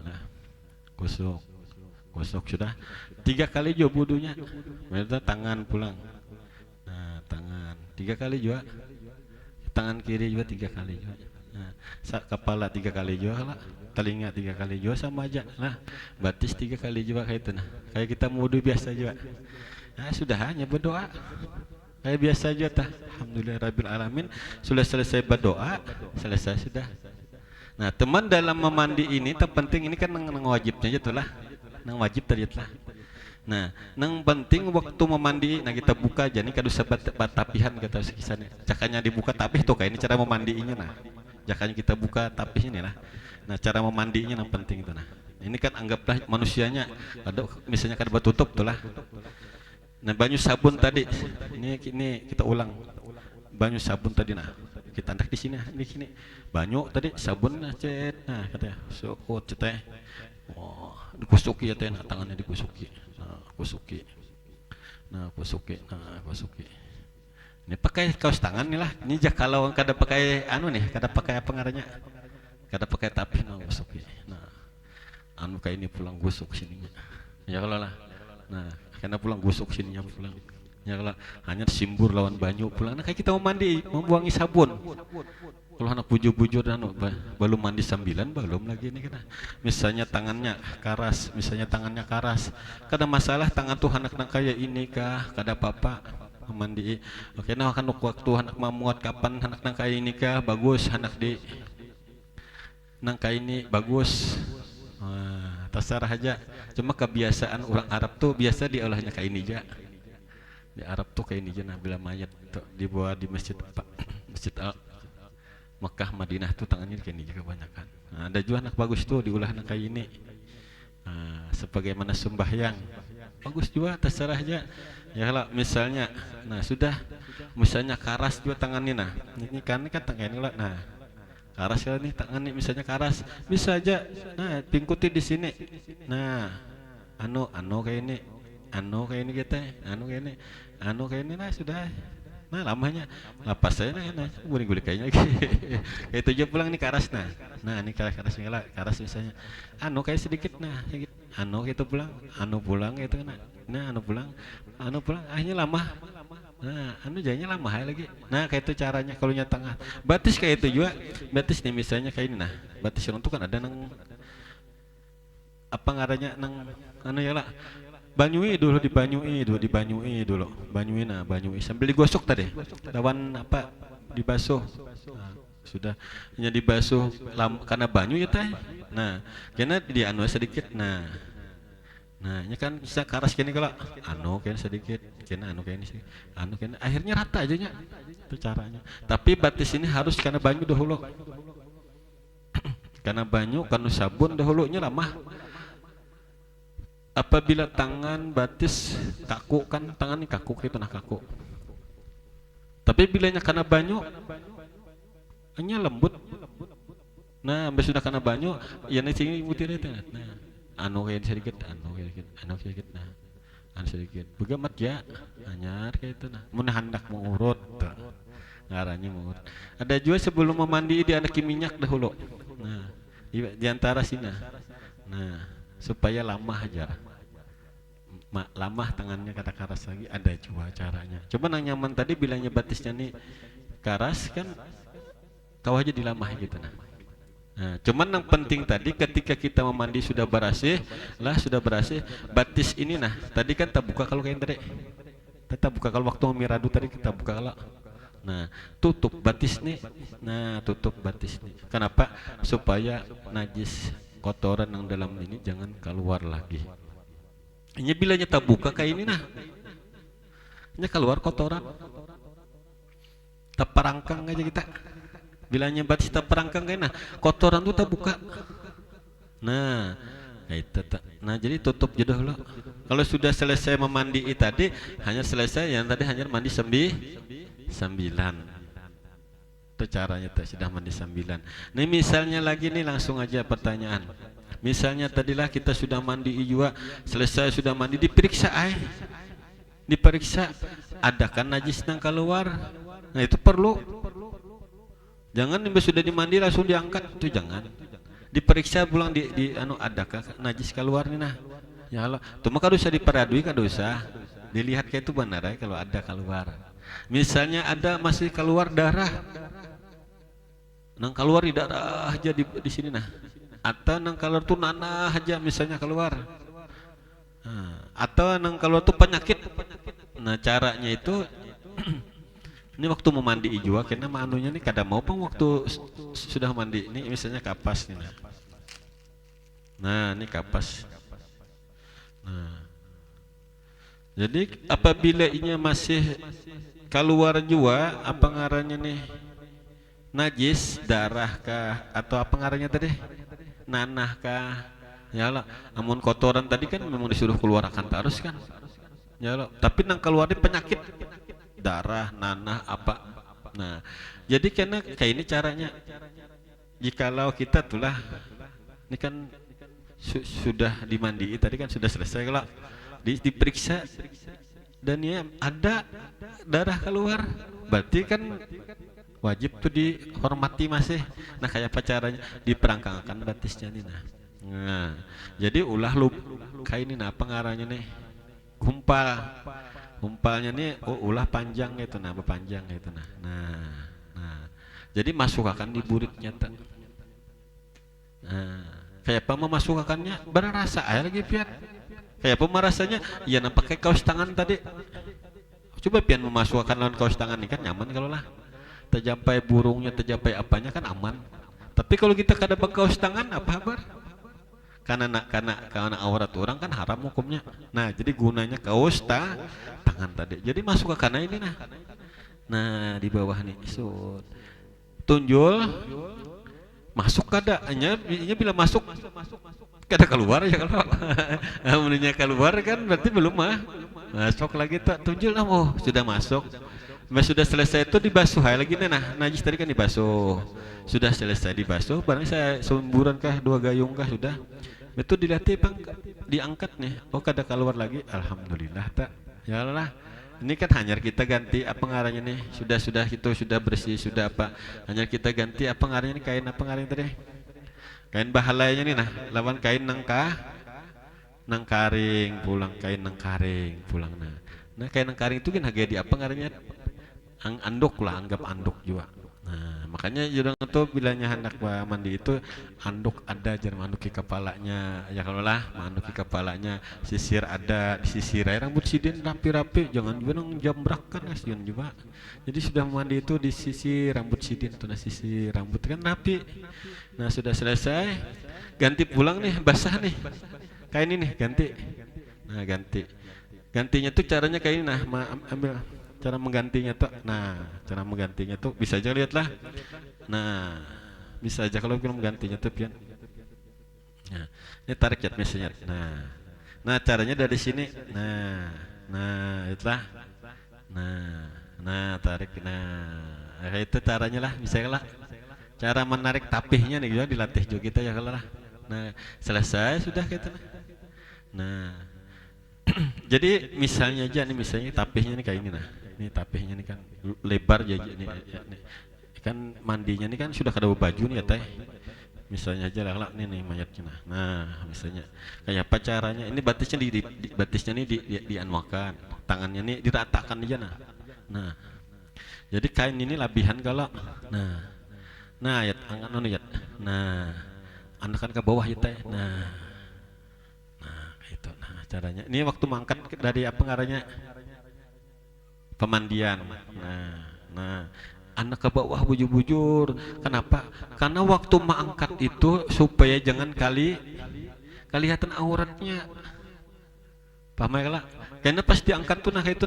Nah, kusuk sudah 3 kali juga wudunya. Berarti tangan pulang. Nah, tangan 3 kali juga. Tangan kiri juga 3 kali juga. Nah, kepala 3 kali juga lah. Telinga 3 kali juga sama aja. Nah, batis 3 kali juga kayak itu nah. Kayak kita wudu biasa juga. Nah, sudah hanya berdoa. Kayak biasa aja tah. Alhamdulillahirabbil alamin. Sudah selesai berdoa, selesai sudah. Nah, teman dalam memandi ini terpenting ini kan nang wajibnya aja tuh lah. Nang wajib tadi lah. Nah, nang penting waktu memandi, nah kita buka jadi kadu sabat tapihan kata sekisannya. Jakanya dibuka tapih tuh kayak ini cara memandinya nah. Jakanya kita buka tapih ini lah. Nah, cara memandinya yang penting itu nah. Ini kan anggaplah manusianya ada misalnya kada tutup tuh lah. Nah, banyu sabun tadi. Ini kita ulang. Banyu sabun tadi nah. Kita andak di sini di sini. Banyu tadi sabun nah cet. Nah, katanya sokot cet. Oh, dikusuki ya teh nah, tangannya dikusuki. Nah, kusuki. Nah, kusuki. Nah, kusuki. Ini pakai kaos tangan nih lah. Ini kalau kada pakai anu nih, kada pakai apa ngarannya? Kada pakai tapi nah gusuk. Nah, anu kayak ini pulang gusuk sininya. Ya kalau lah. Nah, karena pulang gusuk sininya pulang. Ya kalau hanya simbur lawan banyu pulang. Nah, kayak kita mau mandi, membuangi sabun. Kalau anak bujur-bujur dan belum mandi sambilan belum lagi ini kan. Misalnya tangannya karas, misalnya tangannya karas. Kada masalah tangan tuh anak kayak ini kah, kada apa-apa mandi. Oke, nah kan waktu anak memuat kapan anak kayak ini kah bagus anak di nangka ini bagus. Terserah aja. Cuma kebiasaan orang Arab tuh biasa diolahnya kayak ini aja. Di Arab tuh kayak ini aja nah bila mayat tuh dibawa di masjid Pak. Masjid Mekah Madinah tuh tangannya kayak ini juga kebanyakan. Nah, ada juga anak bagus tuh diolah kayak ini. Sebagaimana sembahyang. Bagus juga terserah aja. Ya kalau misalnya nah sudah misalnya karas juga tangannya nah. Ini kan tangannya lah. Nah, karas ya nih tangan nih misalnya karas bisa aja nah pingkuti di sini nah anu kayak ini kita anu kayak ini nah sudah nah lamanya lapas saya nah guling-guling kayaknya kayak itu aja pulang nih karas nah ini karas karas misalnya anu kayak sedikit nah anu gitu pulang anu pulang gitu nah anu pulang akhirnya lama Nah, anu jadinya lama lagi. Nah, kayak itu caranya kalau nya tengah. Batis kayak itu juga. Batis nih misalnya kayak ini nah. Batis itu kan ada nang apa ngarannya nang anu ya lah. Banyui dulu dulu. Banyui nah, banyui sambil digosok tadi. Lawan apa dibasuh. Nah, sudah hanya dibasuh karena banyu ya teh. Nah, karena di anu sedikit. Nah, ini kan bisa karas gini kalau anu kan sedikit, kena anu kayak ini sih, anu kan akhirnya rata aja nya, itu caranya. Tapi batis ini harus karena banyu dahulu, karena banyu, karena sabun dahulunya lama. Apabila tangan batis kaku kan tangan ini kaku itu nah kaku. Tapi bilanya karena banyu, hanya lembut. Nah, habis sudah karena banyu, ya nanti sini butir itu. Nah, anu kayak sedikit, anu sedikit, nah, anu sedikit. Begamat ya, anyar kayak itu nah. Mun hendak mengurut, ngarannya mengurut. Ada juga sebelum memandi dia anak minyak dahulu. Nah, di antara sini. Nah, supaya lama aja. Lama tangannya kata karas lagi ada juga caranya. Coba nang nyaman tadi bilangnya batisnya nih karas kan, kau aja dilamah gitu nah. Nah, cuman yang penting tadi ketika kita memandi sudah berasih, batis ini nah, tadi kan tak buka kalau kayak tadi. Kita buka kalau waktu miradu tadi kita buka kalau. Nah, tutup batis nih. Nah, tutup batis nih. Kenapa? Supaya najis kotoran yang dalam ini jangan keluar lagi. Ini bilanya tak buka kayak ini nah. Ini keluar kotoran. Tak perangkang aja kita. Bilanya batis tak perangkang kayak nah, kotoran tuh tak buka. Nah, itu nah jadi tutup jodoh lo. Kalau sudah selesai memandi tadi, hanya selesai yang tadi hanya mandi sembilan. Itu caranya sudah mandi 9. Nih misalnya lagi nih langsung aja pertanyaan. Misalnya tadilah kita sudah mandi juga, selesai sudah mandi diperiksa diperiksa adakah najis nang keluar. Nah itu perlu. Jangan sudah dimandi langsung diangkat, itu jangan. Diperiksa pulang di anu adakah najis keluar nih nah. Ya Allah, tuh maka dosa diperadui kan dosa. Dilihat kayak itu benar ya kalau ada keluar. Misalnya ada masih keluar darah. Nang keluar di darah aja di sini nah. Atau nang keluar tuh nanah aja misalnya keluar. Nah, atau nang keluar tuh penyakit. Nah, caranya itu ini waktu mau mandi juga karena manunya nih kadang mau pun waktu sudah mandi ini misalnya kapas nih nah ini kapas. Nah, jadi apabila ini masih keluar juga apa ngarannya nih najis darah kah atau apa ngarannya tadi nanah kah ya Allah, namun kotoran tadi kan memang disuruh keluarkan terus kan ya Allah, tapi nang keluarin penyakit darah, nanah, apa. Nah, jadi karena kayak ini caranya. Jikalau kita tulah, ini kan sudah dimandi, tadi kan sudah selesai kalau diperiksa dan ya ada darah keluar, berarti kan wajib tuh dihormati masih. Nah, kayak apa caranya? Diperangkangkan batisnya nih. Nah, jadi ulah lu kayak ini nah pengarahnya nih, gumpalnya nih ulah panjang gitu nah panjang gitu nah jadi masukkan di buritnya nah kayak apa memasukkannya berasa air lagi pian kayak apa merasanya ya pakai kaos tangan tadi coba pian memasukkan lawan kaos tangan ini kan nyaman kalau lah terjampai burungnya terjampai apanya kan aman tapi kalau kita kada pakai kaos tangan apa kabar karena aurat orang kan haram hukumnya. Nah, jadi gunanya kaos tangan tadi. Jadi masuk ke kana ini nah. Nah, di bawah nih. So, tunjul masuk kada hanya bila masuk kada keluar ya kalau. Amunnya keluar kan berarti belum masuk lagi tak tunjul lah oh sudah masuk. Sudah selesai itu dibasuh lagi nih nah najis tadi kan dibasuh sudah selesai dibasuh barang saya sumburan kah 2 gayung kah sudah betul dilatih bang diangkat nih oh kada keluar lagi alhamdulillah tak ya Allah ini kan hanya kita ganti apa ngarannya nih sudah itu sudah bersih sudah apa hanya kita ganti apa ngarannya nih kain apa ngarannya tadi kain bahalainya nih nah lawan kain nang karing pulang kain nang karing pulang nah Nah kain karing itu kan harga di apa ngarannya, anduk lah, anggap anduk juga. Nah makanya jurang itu bilangnya hendak mandi itu anduk ada, jangan manduki kepalanya ya, kalau lah manduki kepalanya, sisir ada, disisir air rambut sidin rapi-rapi, jangan juga nang jambrak kan kasihan juga. Jadi sudah mandi itu disisir rambut sidin tuh, nah sisir rambut kan rapi. Nah sudah selesai ganti pulang nih, basah nih kain ini ganti. Nah gantinya tuh caranya kayak ini. Nah ambil cara menggantinya tuh. Nah cara menggantinya tuh bisa aja lihat lah. Nah bisa aja kalau belum menggantinya tuh pian. Nah ini tarik ya misalnya. Nah caranya dari sini. Nah itulah. Nah tarik. Nah itu caranya lah, misalnya lah cara menarik tapihnya nih juga dilatih juga kita ya kalau lah. Nah selesai sudah gitu. Nah jadi misalnya aja nih, misalnya tapihnya nih kayak ini. Nah ini tapihnya nih kan lebar aja nih, nih kan mandinya nih kan sudah kada baju nih ya teh. Misalnya aja lah nih mayatnya. Nah misalnya kayak apa caranya, ini batisnya batisnya nih dianuakan, tangannya nih diratakan aja. Nah jadi kain ini labihan kalau nah ya angkat nono ya. Nah anakan ke bawah ya teh. Nah itu nah caranya ini waktu mangkat dari apa ngarannya, pemandian. Nah anak ke bawah bujur-bujur, kenapa? Karena waktu mengangkat itu supaya jangan kelihatan auratnya, paham ya lah? Karena pas diangkat tuh nah itu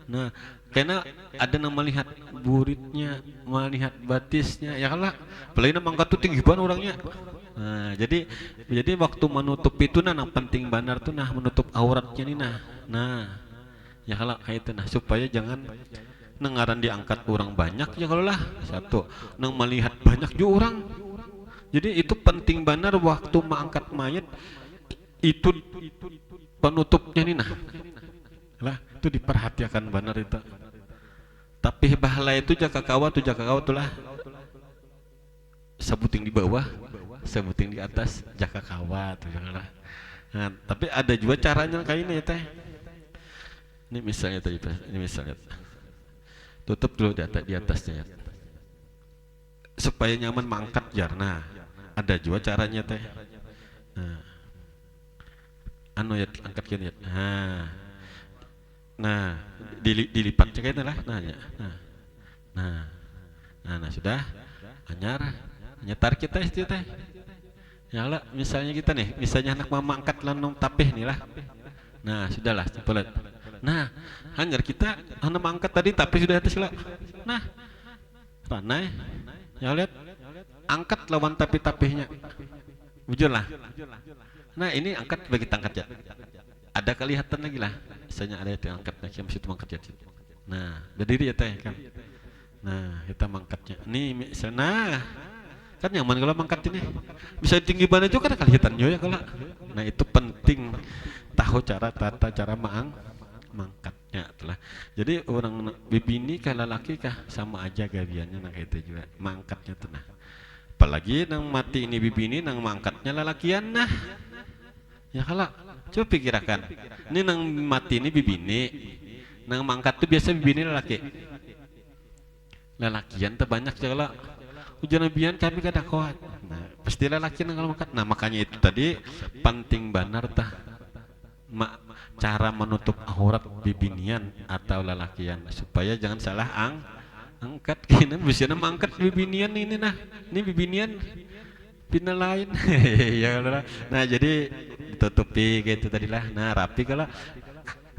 nah karena ada yang melihat buritnya, melihat batisnya ya kalah, apalagi mangkat tuh tinggi banget orangnya. Nah jadi waktu menutup itu nah penting benar tuh nah menutup auratnya nih nah ya kalau kayak itu nah supaya jangan nengaran diangkat orang banyak ya kalau lah satu neng melihat banyak juga orang. Jadi itu penting benar waktu mengangkat mayat itu penutupnya nih nah lah itu diperhatikan benar itu. Tapi bahala itu jaka kawa tuh lah sebuting di bawah, sebuting di atas, jaka kawa tuh lah. Nah, tapi ada juga caranya kayak ini ya teh. Ini misalnya tadi, ini misalnya tutup dulu di atasnya ya, supaya nyaman mangkat jar. Nah ada juga caranya teh. Anu ya angkat gini ya. Nah dilipat kayak lah. Nah sudah anyar nyetar kita itu teh. Ya lah misalnya kita nih, misalnya anak mama angkat lanung tapih nih lah. Nah sudahlah cepat. Nah hanyar kita anak angkat tadi tapi sudah atas lah. Nah ranai ya lihat angkat lawan tapihnya bujur lah. Nah ini angkat bagi tangkat ya, ada kelihatan lagi lah misalnya ada yang angkat lagi yang situ mangkat ya. Nah berdiri ya teh kan. Nah kita mangkatnya nih misalnya kan nyaman kalau mangkat ini bisa tinggi banget juga kan kelihatan ya kalau. Nah itu penting tahu tata cara mangkatnya telah. Jadi orang bibini kah lelaki kah sama aja gabiannya nah kayak itu juga mangkatnya tuh nah. Apalagi nang mati ini bibini nang mangkatnya lelakian nah. Ya kalau coba pikirkan, ini nang mati ini bibini, nang mangkat tuh biasa bibini lelaki. Lelakian tuh banyak ya kalau ujian bian kami kada kuat. Nah pasti lelakian kalau mangkat. Nah makanya itu tadi penting benar tah cara menutup aurat bibinian atau lelakian supaya jangan salah angkat kini bisa mangkat bibinian ini nah ini bibinian pindah lain ya nah jadi ditutupi gitu tadi lah. Nah rapi kalau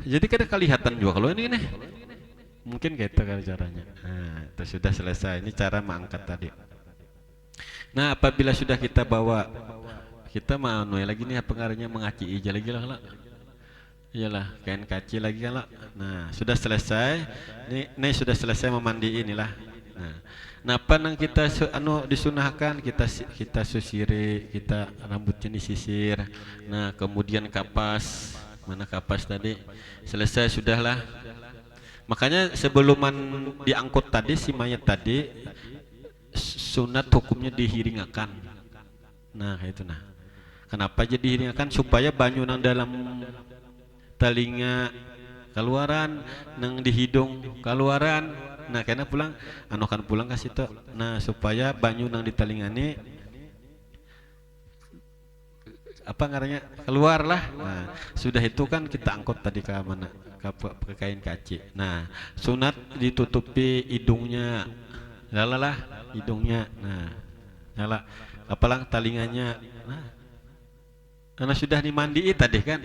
jadi kada kelihatan juga kalau ini nih mungkin gitu kan caranya. Nah itu sudah selesai, ini cara mengangkat tadi. Nah apabila sudah kita bawa, kita mau lagi nih pengaruhnya mengaci ija lagi lah. Iyalah kain kaci lagi kan lah. Nah sudah selesai, ini sudah selesai memandi inilah. Nah apa yang kita disunahkan, kita susiri, kita rambutnya disisir. Nah kemudian kapas, mana kapas tadi selesai sudahlah. Makanya sebelum diangkut tadi si mayat tadi sunat hukumnya dihiringakan. Nah itu nah kenapa jadi dihiringakan, supaya banyu nang dalam telinga keluaran nang di hidung keluaran. Nah karena pulang anokan pulang kasih tuh. Nah supaya banyu nang di talingani apa ngarannya keluar lah. Nah sudah itu kan kita angkut tadi ke mana ke kain kaci. Nah sunat ditutupi hidungnya lalalah hidungnya. Nah nyala apalang talinganya. Nah karena sudah dimandi tadi kan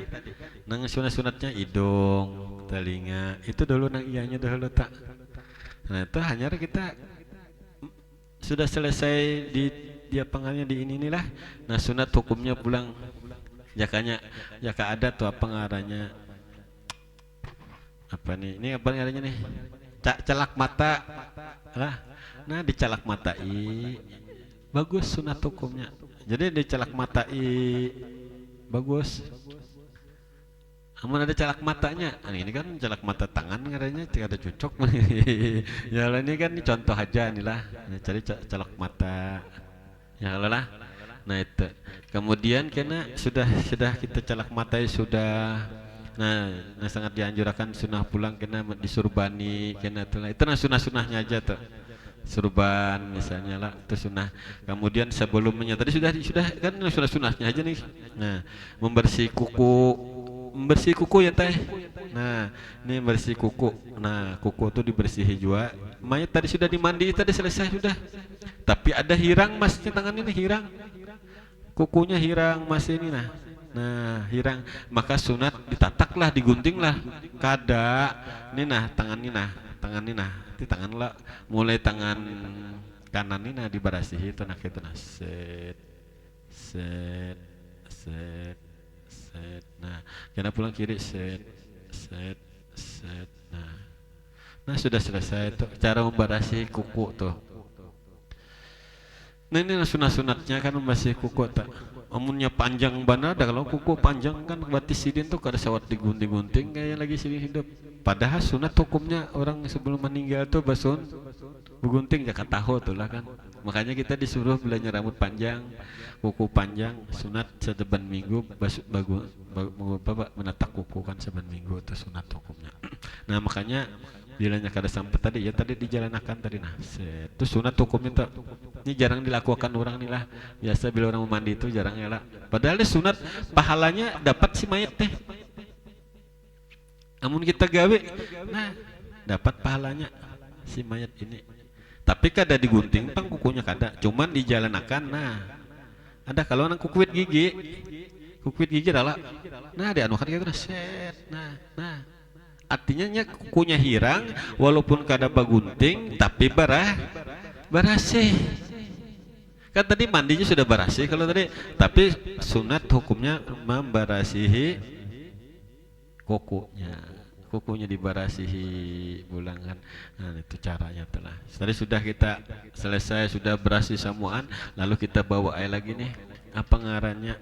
nang sunat-sunatnya hidung telinga itu dulu nang ianya dulu tak. Nah itu hanya kita sudah selesai di dia pengalnya di inilah. Nah sunat hukumnya pulang jakanya jaka ada tuh apa ngarannya apa nih ini apa ngarannya nih celak mata lah. Nah dicelak matai bagus sunat hukumnya. Jadi dicelak matai bagus. Amun ada celak matanya, ini kan celak mata tangan ngarannya tidak ada cocok. Ya ini kan ini contoh aja nih lah. Nah, cari celak mata. Ya lah. Nah itu. Kemudian karena sudah kita celak mata sudah. Nah sangat dianjurkan sunnah pulang kena disurbani kena itu nah sunnah-sunnahnya aja tuh. Surban misalnya lah itu sunnah. Kemudian sebelumnya tadi sudah kan sunnah-sunnahnya aja nih. Nah membersih kuku ya teh. Nah ini bersih kuku. Nah kuku tuh dibersihi juga. Mayat tadi sudah dimandi tadi selesai sudah. Tapi ada hirang masih tangan ini hirang. Kukunya hirang masih ini nah hirang maka sunat ditataklah diguntinglah kada ini tangan ini di tangan lah mulai tangan kanan ini dibarasihi itu itu set set set set. Nah kena pulang kiri set set set. Nah sudah selesai tuh cara membarasi kuku tuh. Nah ini sunat-sunatnya kan masih kuku tak. Amunnya panjang benar, kalau kuku panjang kan berarti sidin tuh kada sawat digunting-gunting kayak lagi sidin hidup. Padahal sunat hukumnya orang sebelum meninggal tuh basun begunting jakat tahu tuh lah kan. Makanya kita disuruh belanja rambut panjang, kuku panjang, sunat sedeban minggu, menetak kuku kan seban minggu itu sunat hukumnya. Nah makanya bilanya kada sampai tadi ya tadi dijalankan tadi itu sunat hukumnya tuh. Ini jarang dilakukan orang nih lah. Biasa bila orang mandi itu jarang ya lah. Padahal ini sunat pahalanya dapat si mayat teh. Namun kita gawe, nah dapat pahalanya si mayat ini. Tapi kada digunting pang kukunya kada. Cuman dijalankan. Nah ada kalau nang kukuit gigi adalah. Nah dianukan kayak gitu set. Nah artinya kukunya hirang walaupun kada bagunting tapi barasih. Kan tadi mandinya sudah barasih kalau tadi, tapi sunat hukumnya membarasihi kukunya dibarasihi bulangan. Nah itu caranya telah. Tadi sudah kita selesai sudah berasih samuan, lalu kita bawa air lagi nih. Apa ngarannya?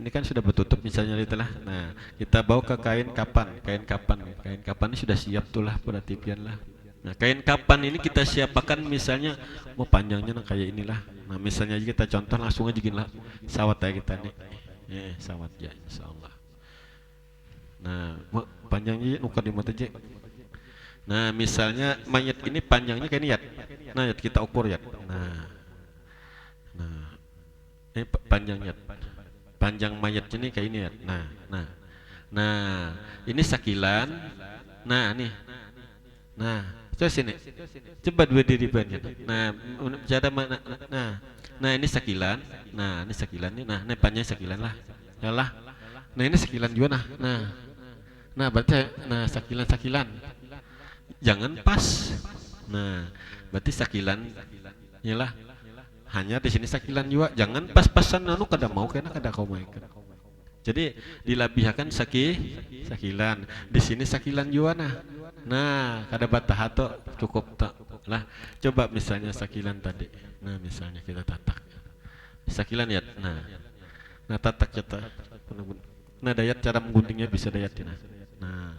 Ini kan sudah bertutup misalnya itulah. Nah kita bawa ke kain kapan ini sudah siap tuh lah perhatian lah. Nah kain kapan ini kita siapakan misalnya mau panjangnya kayak inilah. Nah misalnya aja kita contoh langsung aja gini lah sawat ya kita nih sawat ya insyaallah. Nah panjangnya nukar di mata aja. Nah misalnya mayat ini panjangnya kayak ini ya. Nah ya kita ukur ya. Nah ini panjangnya panjang mayat ini kayak ini ya. Nah ini sakilan. Nah nih coba sini coba dua diri banyak. Nah cara mana nah ini sakilan. Nah ini sakilan nih. Nah ini panjang sakilan lah yalah. Nah ini sakilan juga nah berarti sakilan jangan pas. Nah berarti sakilan yalah hanya di sini sakilan juga jangan pas-pasan kada mau karena kada kau mau. Jadi dilabihkan sakilan di sini sakilan juga nah kada batah atau cukup tak lah. Coba misalnya sakilan tadi. Nah misalnya kita tatak sakilan ya. Nah tatak kita. Nah dayat cara mengguntingnya bisa dayat ya. Nah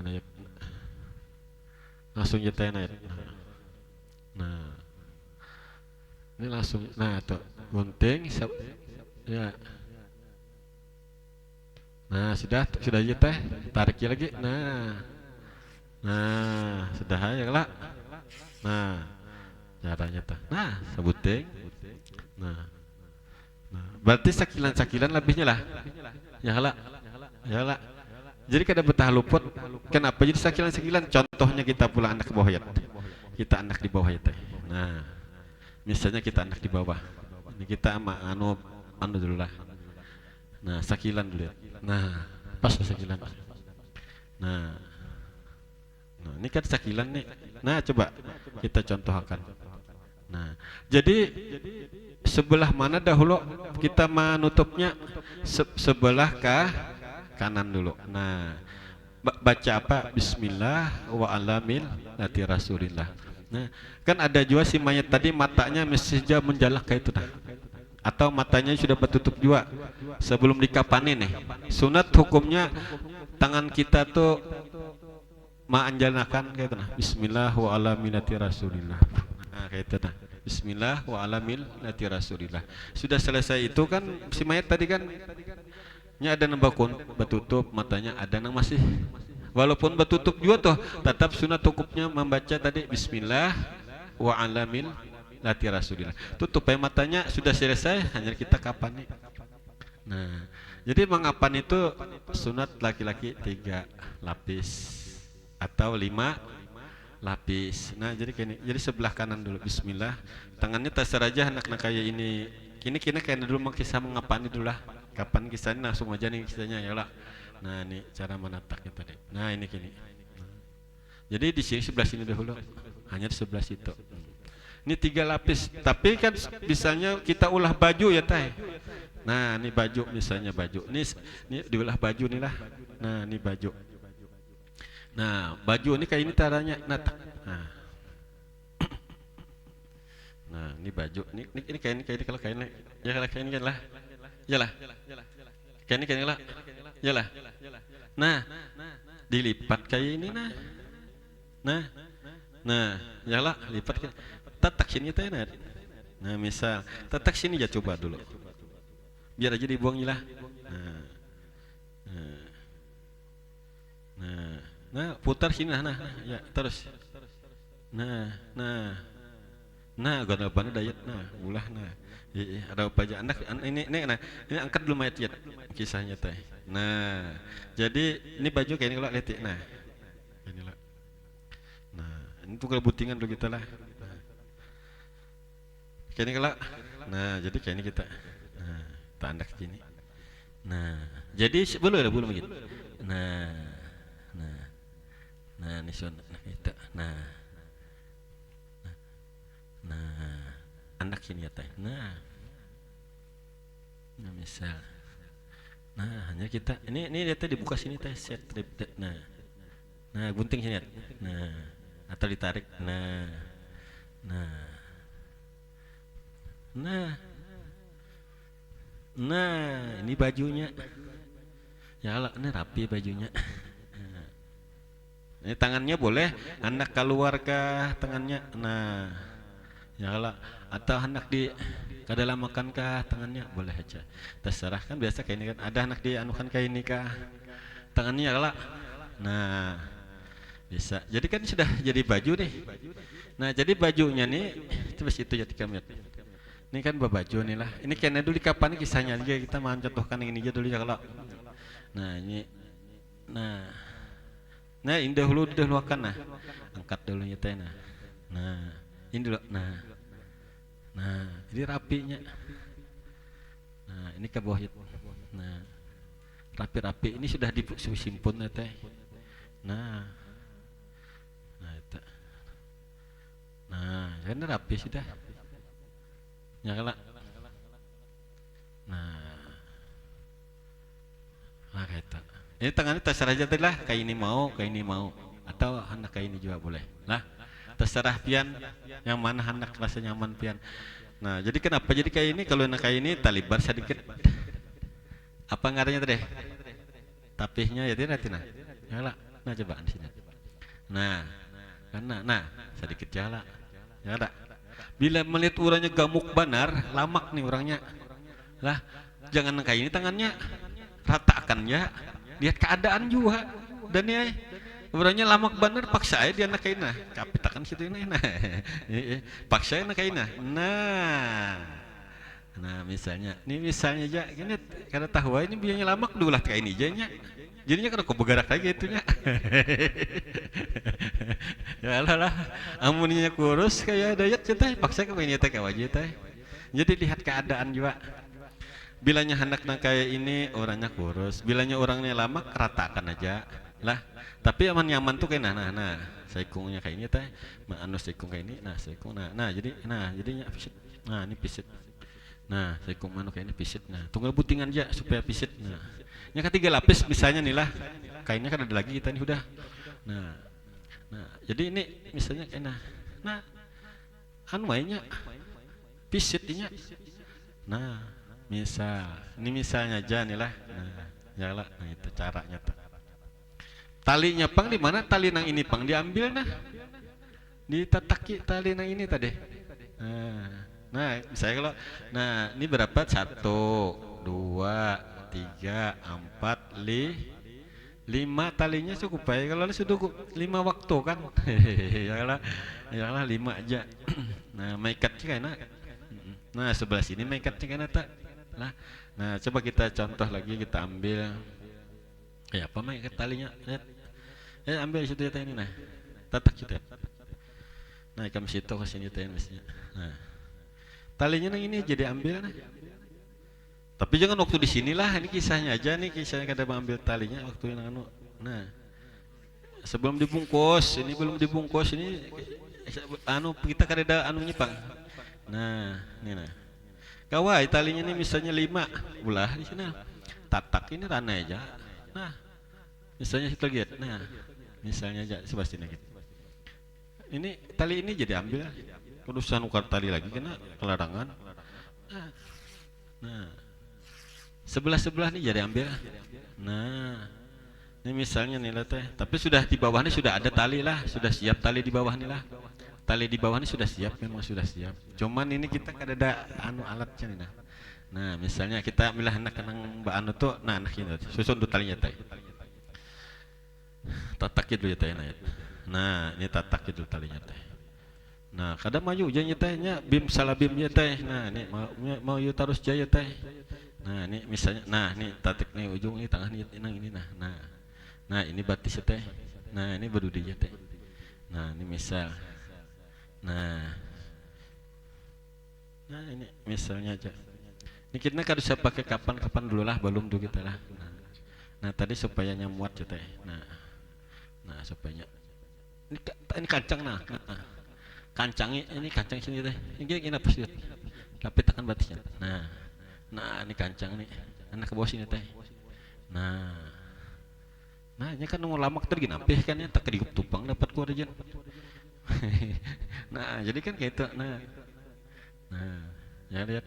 dayat langsung nyetain dayat. Nah ini langsung tuh gunting ya. Nah, sudah aja teh. Tarik lagi. Nah, sudah aja lah. Nah, caranya teh. Nah, sebuting. Nah, berarti sakilan-sakilan lebihnya lah. Ya lah. Ya lah. Jadi kada betah luput. Kenapa jadi sakilan-sakilan? Contohnya kita pula anak ke bawah ya. Kita anak di bawah ya teh. Nah, misalnya kita anak di bawah. Ini kita sama anu dulu lah. Nah, sakilan dulu ya. Nah, pas sakilan. Nah, ini kan sakilan nih. Nah, coba kita contohkan. Nah, jadi sebelah mana dahulu kita menutupnya? Sebelah kanan dulu. Nah, baca apa? Bismillah wa alamil nati rasulillah. Nah, kan ada juga si mayat tadi matanya mesti menjalak kayak itu nah. Atau matanya sudah bertutup juga sebelum dikapanin nih. Sunat hukumnya tangan kita tuh menjanjikan kayak itu nah. Bismillah wa alamil nati rasulillah. Nah, kayak itu nah. Bismillah wa alamil nati rasulillah. Sudah selesai itu kan si mayat tadi kan ada yang bertutup matanya, ada yang masih walaupun bertutup juga tuh tetap sunat cukupnya membaca tadi Bismillah wa alamil nati rasulillah. Tutup matanya sudah selesai, hanya kita kapan nih. Nah, jadi mengapan itu sunat laki-laki 3 lapis atau 5 lapis. Nah, jadi kayak jadi sebelah kanan dulu Bismillah, tangannya terserah aja anak-anak kayak ini. Kini kayak dulu kisah mengapan dulu lah. Kapan kisahnya langsung aja nih kisahnya ya lah. Nah, ini cara menataknya tadi. Nah, ini kini. Jadi di sini sebelah sini dahulu. Hanya di sebelah situ. Ini 3 lapis. Tapi kan misalnya kita ulah baju ya teh. Nah, ini baju misalnya baju. Ini diulah baju nih lah. Nah, ini baju. Nah, baju ini kayak ini caranya natak. Nah, ini baju. Ini kayak ini kalau kayak ini. Ya kalau kayak ini kan lah. Yalah. Kayak ini lah. Yalah. Nah, dilipat kayak ini nah. Nah, yalah lipat kan. Tatak sini teh nah. Nah, misal tatak sini ya coba dulu. Biar aja dibuang lah. Nah, putar sini nah, ya terus. Nah, gana dayat nah, ulah nah. Iya, ada apa aja anak ini angkat dulu mayat ya kisahnya teh. Nah, jadi ini baju kayak ini kalau lihat nah. Inilah. Nah, ini tuh kebutingan dulu kita lah. Nah. Kayak ini kalau. Nah, jadi kayak ini kita. Nah, tanda gini. Nah, jadi belum begitu. Nah, ini sunat nah itu. Nah, anak ini ya teh. Nah, misal. Nah, hanya kita ini dia teh dibuka sini teh set. Nah, gunting sini. Nah, atau ditarik. Nah, ini bajunya. Ya Allah, ini rapi bajunya. Ini tangannya boleh anak keluarga tangannya. Nah, ya Allah, atau anak di kadalam makan kah tangannya boleh aja. Terserah kan biasa kayak ini kan. Ada anak di anukan kayak ini kah tangannya ya Allah. Nah, bisa. Jadi kan sudah jadi baju nih. Nah, jadi bajunya nih terus itu ya kami. Ini kan baju nih lah. Ini kayaknya dulu kapan kisahnya aja kita mau contohkan yang ini aja dulu ya kalau. Nah, ini Nah, ini dahulu akan nah. Angkat dulu ya teh nah. Ini dulu. Nah, ini rapinya. Nah, ini ke bawah. Nah, rapi-rapi. Ini sudah disimpan ya teh. Nah, itu. Nah, ini rapi sudah. Nyala. Nah, kayak itu. Ini tangannya terserah aja lah, kayak ini mau, atau anak kayak ini juga boleh. Nah, terserah pian, yang mana anak rasa nyaman pian. Nah, jadi kenapa jadi kayak ini? Kalau anak kayak ini talibar sedikit. Apa ngarannya tadi? Tapihnya ya tidak tina. Nyala. Nah, coba di sini. Nah, sedikit jala. Ya ada. Bila melihat orangnya gamuk benar, lamak nih orangnya. Lah, jangan kayak ini tangannya. ratakan ya, lihat keadaan juga. Dan ya, sebenarnya lamak bener paksa dia nak kaina, kapitakan situ ini, nah, paksa nak kaina, nah misalnya, ini misalnya aja, gini, karena tahu ini biayanya lamak dulu lah kain ijanya, jadinya kalau kau bergerak lagi itunya, ya lah, amuninya kurus kayak dayat cetai, paksa ke ini teh wajib teh, jadi lihat keadaan juga. Bilanya hendak kayak ini orangnya kurus, bilanya orangnya lama ratakan aja lah. Tapi aman nyaman tuh kayak nah saikungnya kayak ini teh, anu saikung kayak ini, nah saikung nah jadinya pisit, nah ini pisit, nah saikung anu kayak ini pisit, nah tunggal butingan aja supaya pisit, nah yang ketiga lapis misalnya nih lah, kainnya kan ada lagi kita nih udah, nah jadi ini misalnya kayak nah anu mainnya pisit ini, nah ini misalnya aja nih lah, nah itu caranya tuh. Talinya pang di mana? Tali nang ini pang diambil nah, ditataki tali nang ini tadi. Nah misalnya kalau, nah ini berapa? 1, 2, 3, 4, 5 talinya cukup baik. Kalau sudah 5 waktu kan, ya lah 5 aja. Nah maikatnya kayak nah sebelah sini maikatnya kayak tak. Nah coba kita contoh lagi, kita ambil kayak apa maikat talinya, ambil situ ya ini, nah tatak situ, nah ikan situ ke sini teh mestinya, nah talinya yang ini jadi ambil, nah tapi jangan waktu di sinilah, ini kisahnya aja nih, kisahnya kada mengambil talinya waktu yang anu, nah sebelum dibungkus, ini belum dibungkus, ini anu kita kada ada anunya pang, nah ini nah kawai talinya ini misalnya 5 ulah di sini tatak ini ranai aja, nah misalnya kita lihat, nah misalnya aja sebelah sini gitu, ini tali ini jadi ambil, urusan ukar tali lagi kena kelarangan, nah sebelah nih jadi ambil, nah ini misalnya nih lah teh, tapi sudah di bawah ini sudah ada tali lah, sudah siap tali di bawah nih lah, tali di bawah ini sudah siap, memang sudah siap, cuman ini kita kada ada anu alatnya nih, nah misalnya kita milah anak kenang mbak anu tuh, nah ini susun tuh talinya teh, tatak itu ya teh, nah ini tatak itu talinya teh, nah kada maju janya tehnya bim salah bimnya teh, nah ini mau yu tarus jaya teh, nah ini misalnya, nah ini tatik nih ujung ini tengah nih ini, nah ini batis teh, nah ini berudi teh, nah ini misal, nah ini misalnya aja, ini kita kan bisa pakai kapan dulu lah, belum dulu kita lah, nah tadi supaya muat ya teh, nah supaya ini kancang, nah kancangnya ini kancang sini teh, ini apa sih, tapi tekan batisnya, nah ini kancang nih, anak ke bawah sini teh, nah ini kan nomor lamak tergin nampih kan ya, tak kedigup tupang dapat keluar aja, nah jadi kan kayak itu, nah ya lihat,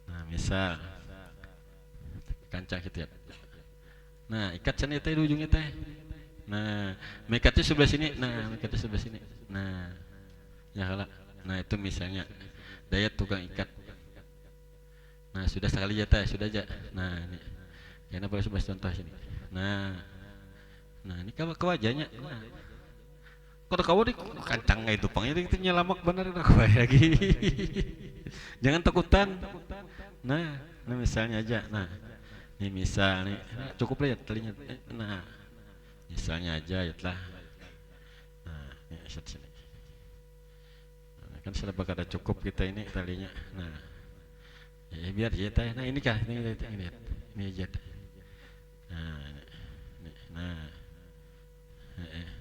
nah misal kancang gitu ya, nah ikat sana teh di ujungnya teh, nah mekatnya sebelah sini, nah mekatnya sebelah sini, nah ya kalah, nah itu misalnya daya tukang ikat, nah sudah sekali ya teh, sudah aja, nah ini karena boleh sebelah contoh sini, nah ini ke wajahnya, nah kalau kau di kancang itu pangnya itu nyelamak bener, aku lagi, jangan takutan, nah misalnya aja, nah ini misal nih, cukup lihat talinya, nah misalnya aja ya lah, nah ini sini, nah, kan sudah bakal ada cukup kita ini talinya, nah ya biar aja teh, nah ini kah, ini aja,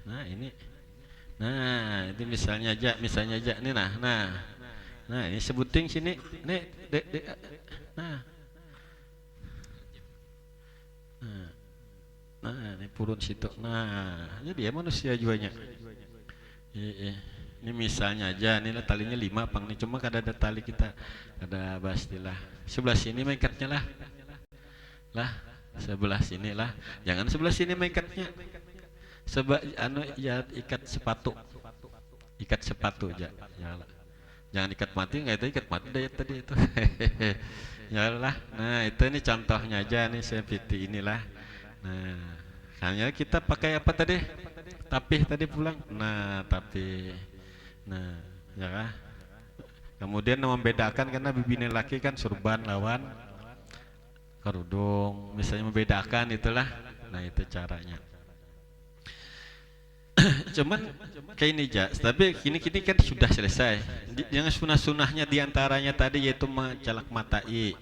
nah ini, nah itu misalnya aja, ini nah ini sebuting sini, nih nah ini purun situ, nah jadi ya manusia juanya, ini misalnya aja, ini lah talinya 5 pang nih, cuma kada ada tali kita, ada pastilah sebelah sini maikatnya lah sebelah sini lah, jangan sebelah sini maikatnya, anu ya ikat sepatu aja, ya lah. Jangan ikat mati, nggak itu ikat mati deh tadi itu. Ya lah. Nah, itu ini contohnya aja nih seperti inilah. Nah, hanya kita pakai apa tadi? Tapih tadi pulang. Nah, tapi nah, ya kah? Kemudian membedakan karena bibini laki kan surban lawan kerudung. Misalnya membedakan itulah. Nah, itu caranya. Cuman kayak ini Jas, tapi kini kan sudah selesai. Yang sunah-sunahnya diantaranya tadi yaitu mencelak matai.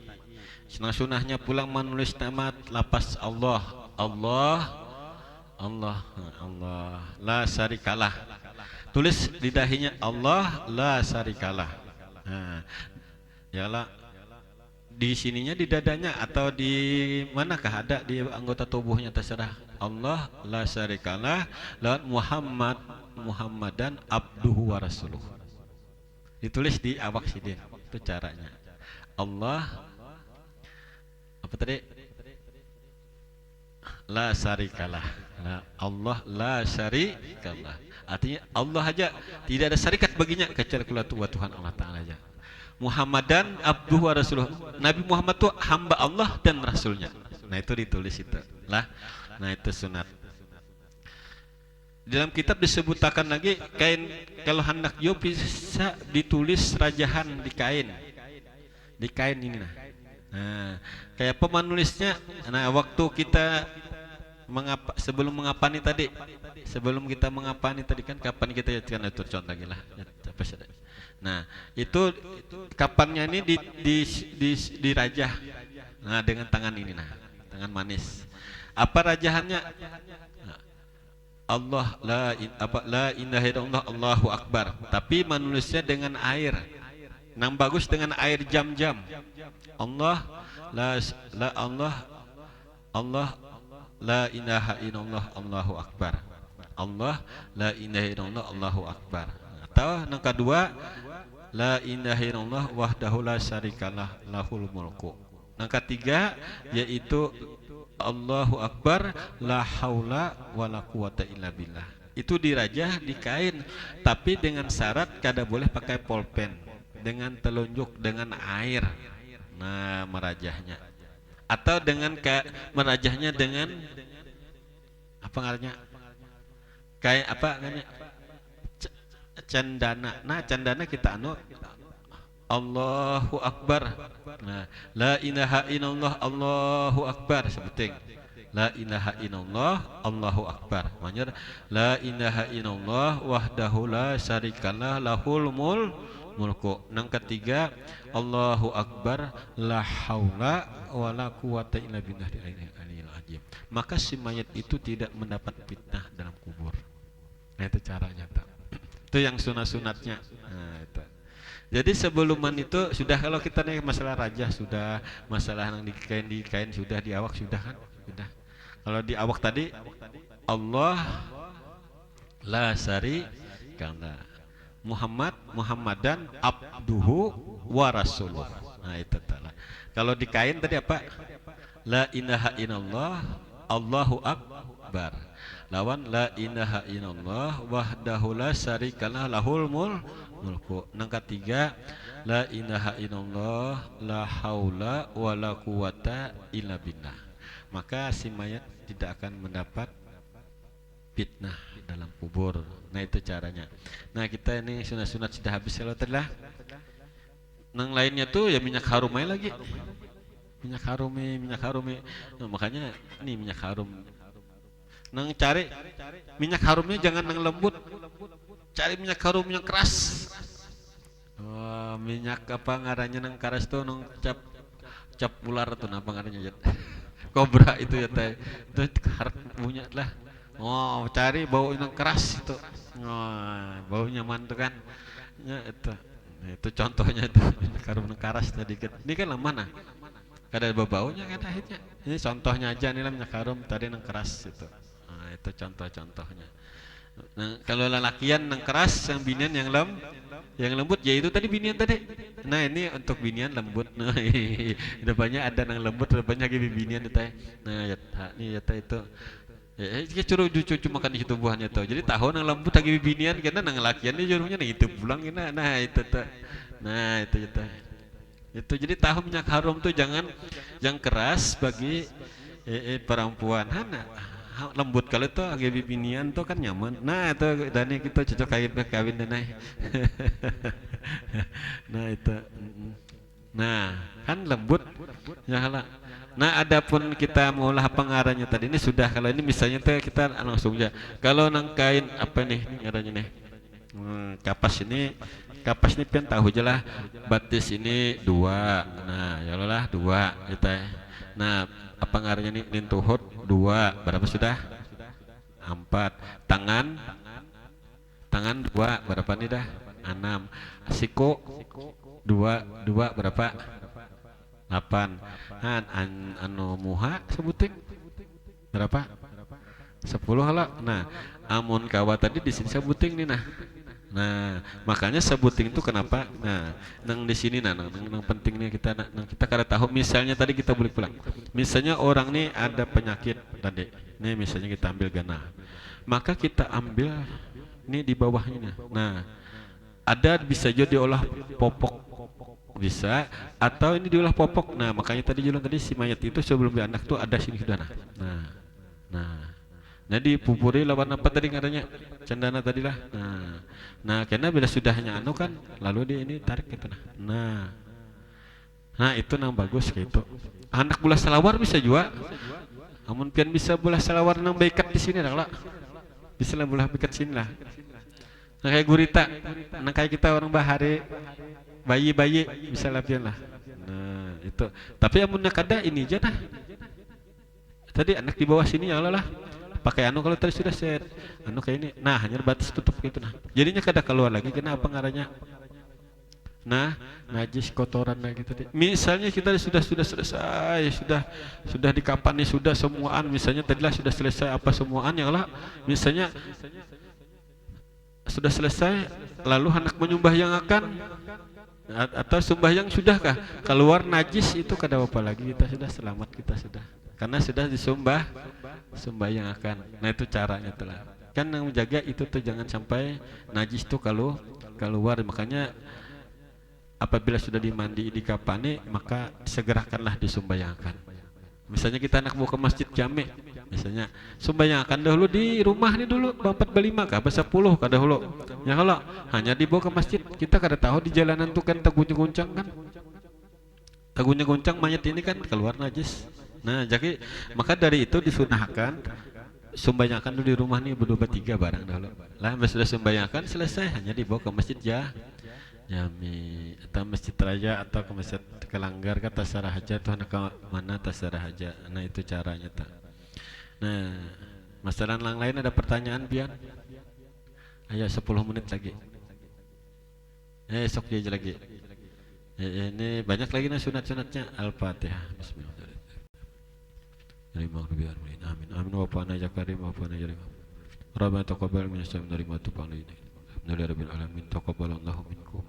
Sunah-sunahnya pulang menulis nama lapas Allah, Allah, Allah, Allah, la syarikalah. Tulis di dahinya Allah, la syarikalah. Nah, yalah di sininya di dadanya atau di manakah ada di anggota tubuhnya terserah. Allah la syarikalah lawan Muhammadan abduhu wa rasuluh. Ditulis di awak sidin. Itu caranya. Allah apa tadi? La syarikalah. Nah, Allah la syarikalah. Artinya Allah aja tidak ada syarikat baginya kecuali Tuhan Allah Ta'ala aja. Muhammadan abduhu wa rasuluh. Nabi Muhammad itu hamba Allah dan rasulnya. Nah, itu ditulis itu lah. Nah, itu sunat. Dalam kitab disebutkan lagi kain, kalau hendak jo bisa ditulis rajahan di kain. Di kain ini nah. Nah, kayak apa menulisnya? Nah, waktu kita sebelum mengapani tadi, sebelum kita mengapani tadi kan kapan kita kan itu contoh lagi lah. Nah, itu kapannya ini dirajah. Nah, dengan tangan ini nah, tangan manis. Apa rajahannya? Allah la ilaha illallah Allahu akbar. Tapi menulisnya dengan air. Yang bagus dengan air jam-jam. Allah Allah la ilaha illallah Allahu akbar. Allah la ilaha illallah Allahu akbar. Atau yang kedua, la ilaha illallah wahdahu la syarikalah lahul mulku. Yang ketiga yaitu Allahu akbar la haula wala quwata illa billah. Itu dirajah di kain, tapi dengan syarat kada boleh pakai pulpen, dengan telunjuk dengan air. Nah, merajahnya. Atau dengan merajahnya dengan apa ngaranya? Kayak apa namanya? Cendana. Nah, cendana kita Allahu akbar. Nah, la ilaha illallah Allahu akbar sebuting. La ilaha illallah Allahu akbar. Maksudnya la ilaha illallah wahdahu la syarikalah lahul mulku. Yang ketiga Allahu akbar la haula wala quwata illa billah. Maka si mayat itu tidak mendapat fitnah dalam kubur. Nah, itu caranya. Itu yang sunat-sunatnya. Nah, itu. Jadi sebelum itu sudah, kalau kita nih masalah rajah sudah, masalah yang di kain sudah, di awak sudah kan? Sudah. Kalau di awak tadi Allah la syarikalah. Muhammadan abduhu wa rasuluh. Nah, itu telah. Kalau di kain tadi apa? La ilaha illallah Allahu akbar. Lawan la ilaha illallah wahdahu la syarikalah lahul mulku. Yang ketiga la ilaha illallah la haula wala quwata illa billah. Maka si mayat tidak akan mendapat fitnah dalam kubur. Nah, itu caranya. Nah, kita ini sunat-sunat sudah habis kalau telah. Yang lainnya tuh ya minyak harum aja lagi. Minyak harumi. Nah, makanya ini minyak harum. Nang cari minyak harumnya jangan yang lembut. Cari minyak harum yang keras. Oh, minyak apa ngarannya nang keras tuh nang cap ular tuh apa ngarannya ya. Kobra itu ya teh. Itu harus punya lah. Oh, cari bau yang keras itu. Oh, baunya mantu kan. Ya itu. Nah, itu contohnya itu minyak harum yang keras tadi. Ini kan yang mana? Kada bau-baunya kan akhirnya. Ini contohnya aja nih lah minyak harum tadi yang keras itu. Nah, itu contoh-contohnya. Nah, kalau lelakian yang keras, yang binian yang lembut, ya itu tadi binian tadi. Nah, ini untuk binian lembut. Nah, depannya ada yang lembut, depannya lagi binian itu. Nah, ya ini ya itu. Ya, curu cucu makan di situ buahnya tuh. Jadi tahun yang lembut lagi binian karena yang lelakian dia jurunya itu pulang kena. Nah, itu tuh. Nah itu jadi tahu minyak harum tuh jangan yang keras bagi perempuan. Hana lembut kalau itu agak bibinian tuh kan nyaman. Nah itu Dani kita cocok kawin dan nah itu. Nah kan lembut ya lah. Nah adapun kita mengolah pengarahnya tadi ini sudah kalau ini misalnya tuh kita langsung aja. Kalau nangkain apa nih ngaranya nih kapas ini pian tahu aja lah batis ini 2 nah ya lah 2 kita nah apa ngaruhnya nih nintuhut 2 berapa sudah 4 tangan 2 berapa nih dah 6 siku 2 berapa 8 anu muha sebutin berapa 10 lah nah amun kawa tadi di sini sebutin nih nah makanya sebuting itu kenapa nang di sini nang pentingnya kita kita kada tahu misalnya tadi kita boleh pulang misalnya orang nih ada penyakit tadi nih misalnya kita ambil gana maka kita ambil nih di bawahnya nah ada bisa juga diolah popok bisa atau ini diolah popok nah makanya tadi jualan tadi si mayat itu sebelum dianak tuh ada sini sudah nah dipupuri lawan apa tadi katanya cendana tadi lah nah karena bila sudahnya anu kan lalu dia ini tarik gitu nah itu nang bagus gitu anak bola selawar bisa juga amun pian bisa bola selawar nang baikat di sini lah bisa lah bola baikat sini lah nah kayak gurita nang kayak kita orang bahari bayi bisa lah pian lah nah itu tapi amun kada ini aja dah tadi anak di bawah sini ya lah pakai anu kalau tadi sudah set anu kayak ini nah hanya batas tutup gitu jadinya kada keluar lagi kenapa ngaranya najis kotoran gitu deh misalnya kita sudah selesai sudah dikapani sudah semuaan misalnya tadilah sudah selesai apa semuaan yang lah misalnya sudah selesai lalu hendak menyembah yang akan atau sembahyang sudahkah keluar najis itu kada apa lagi kita sudah selamat kita sudah karena sudah sembahyang akan nah itu caranya telah kan yang menjaga itu tuh jangan sampai najis tuh kalau keluar makanya apabila sudah dimandi di kapane maka segerakanlah disumbayangkan misalnya kita anak mau ke masjid jami misalnya sumbayangkan dahulu di rumah nih dulu 4-5 kah 10 kah dahulu ya kalau hanya dibawa ke masjid kita kada tahu di jalanan tuh kan tagunya goncang mayat ini kan keluar najis nah jadi maka dari itu disunahkan sumbayangkan dulu di rumah nih berdua 3 barang dahulu lah sudah sumbayangkan selesai hanya dibawa ke masjid Jami atau masjid raya atau ke masjid Kelanggar ke Tasara Haja tuh anak mana Tasara Haja nah itu caranya tak nah masalah yang lain ada pertanyaan pian ayo 10 menit lagi esok dia lagi ini banyak lagi nih sunat-sunatnya Al-Fatihah Bismillahirrahmanirrahim amin amin wa fa'ana ya karim wa fa'ana ya karim Rabbana taqabbal minna innaka antal samiul alim wa tub alaina innaka antal alamin taqabbalallahu minkum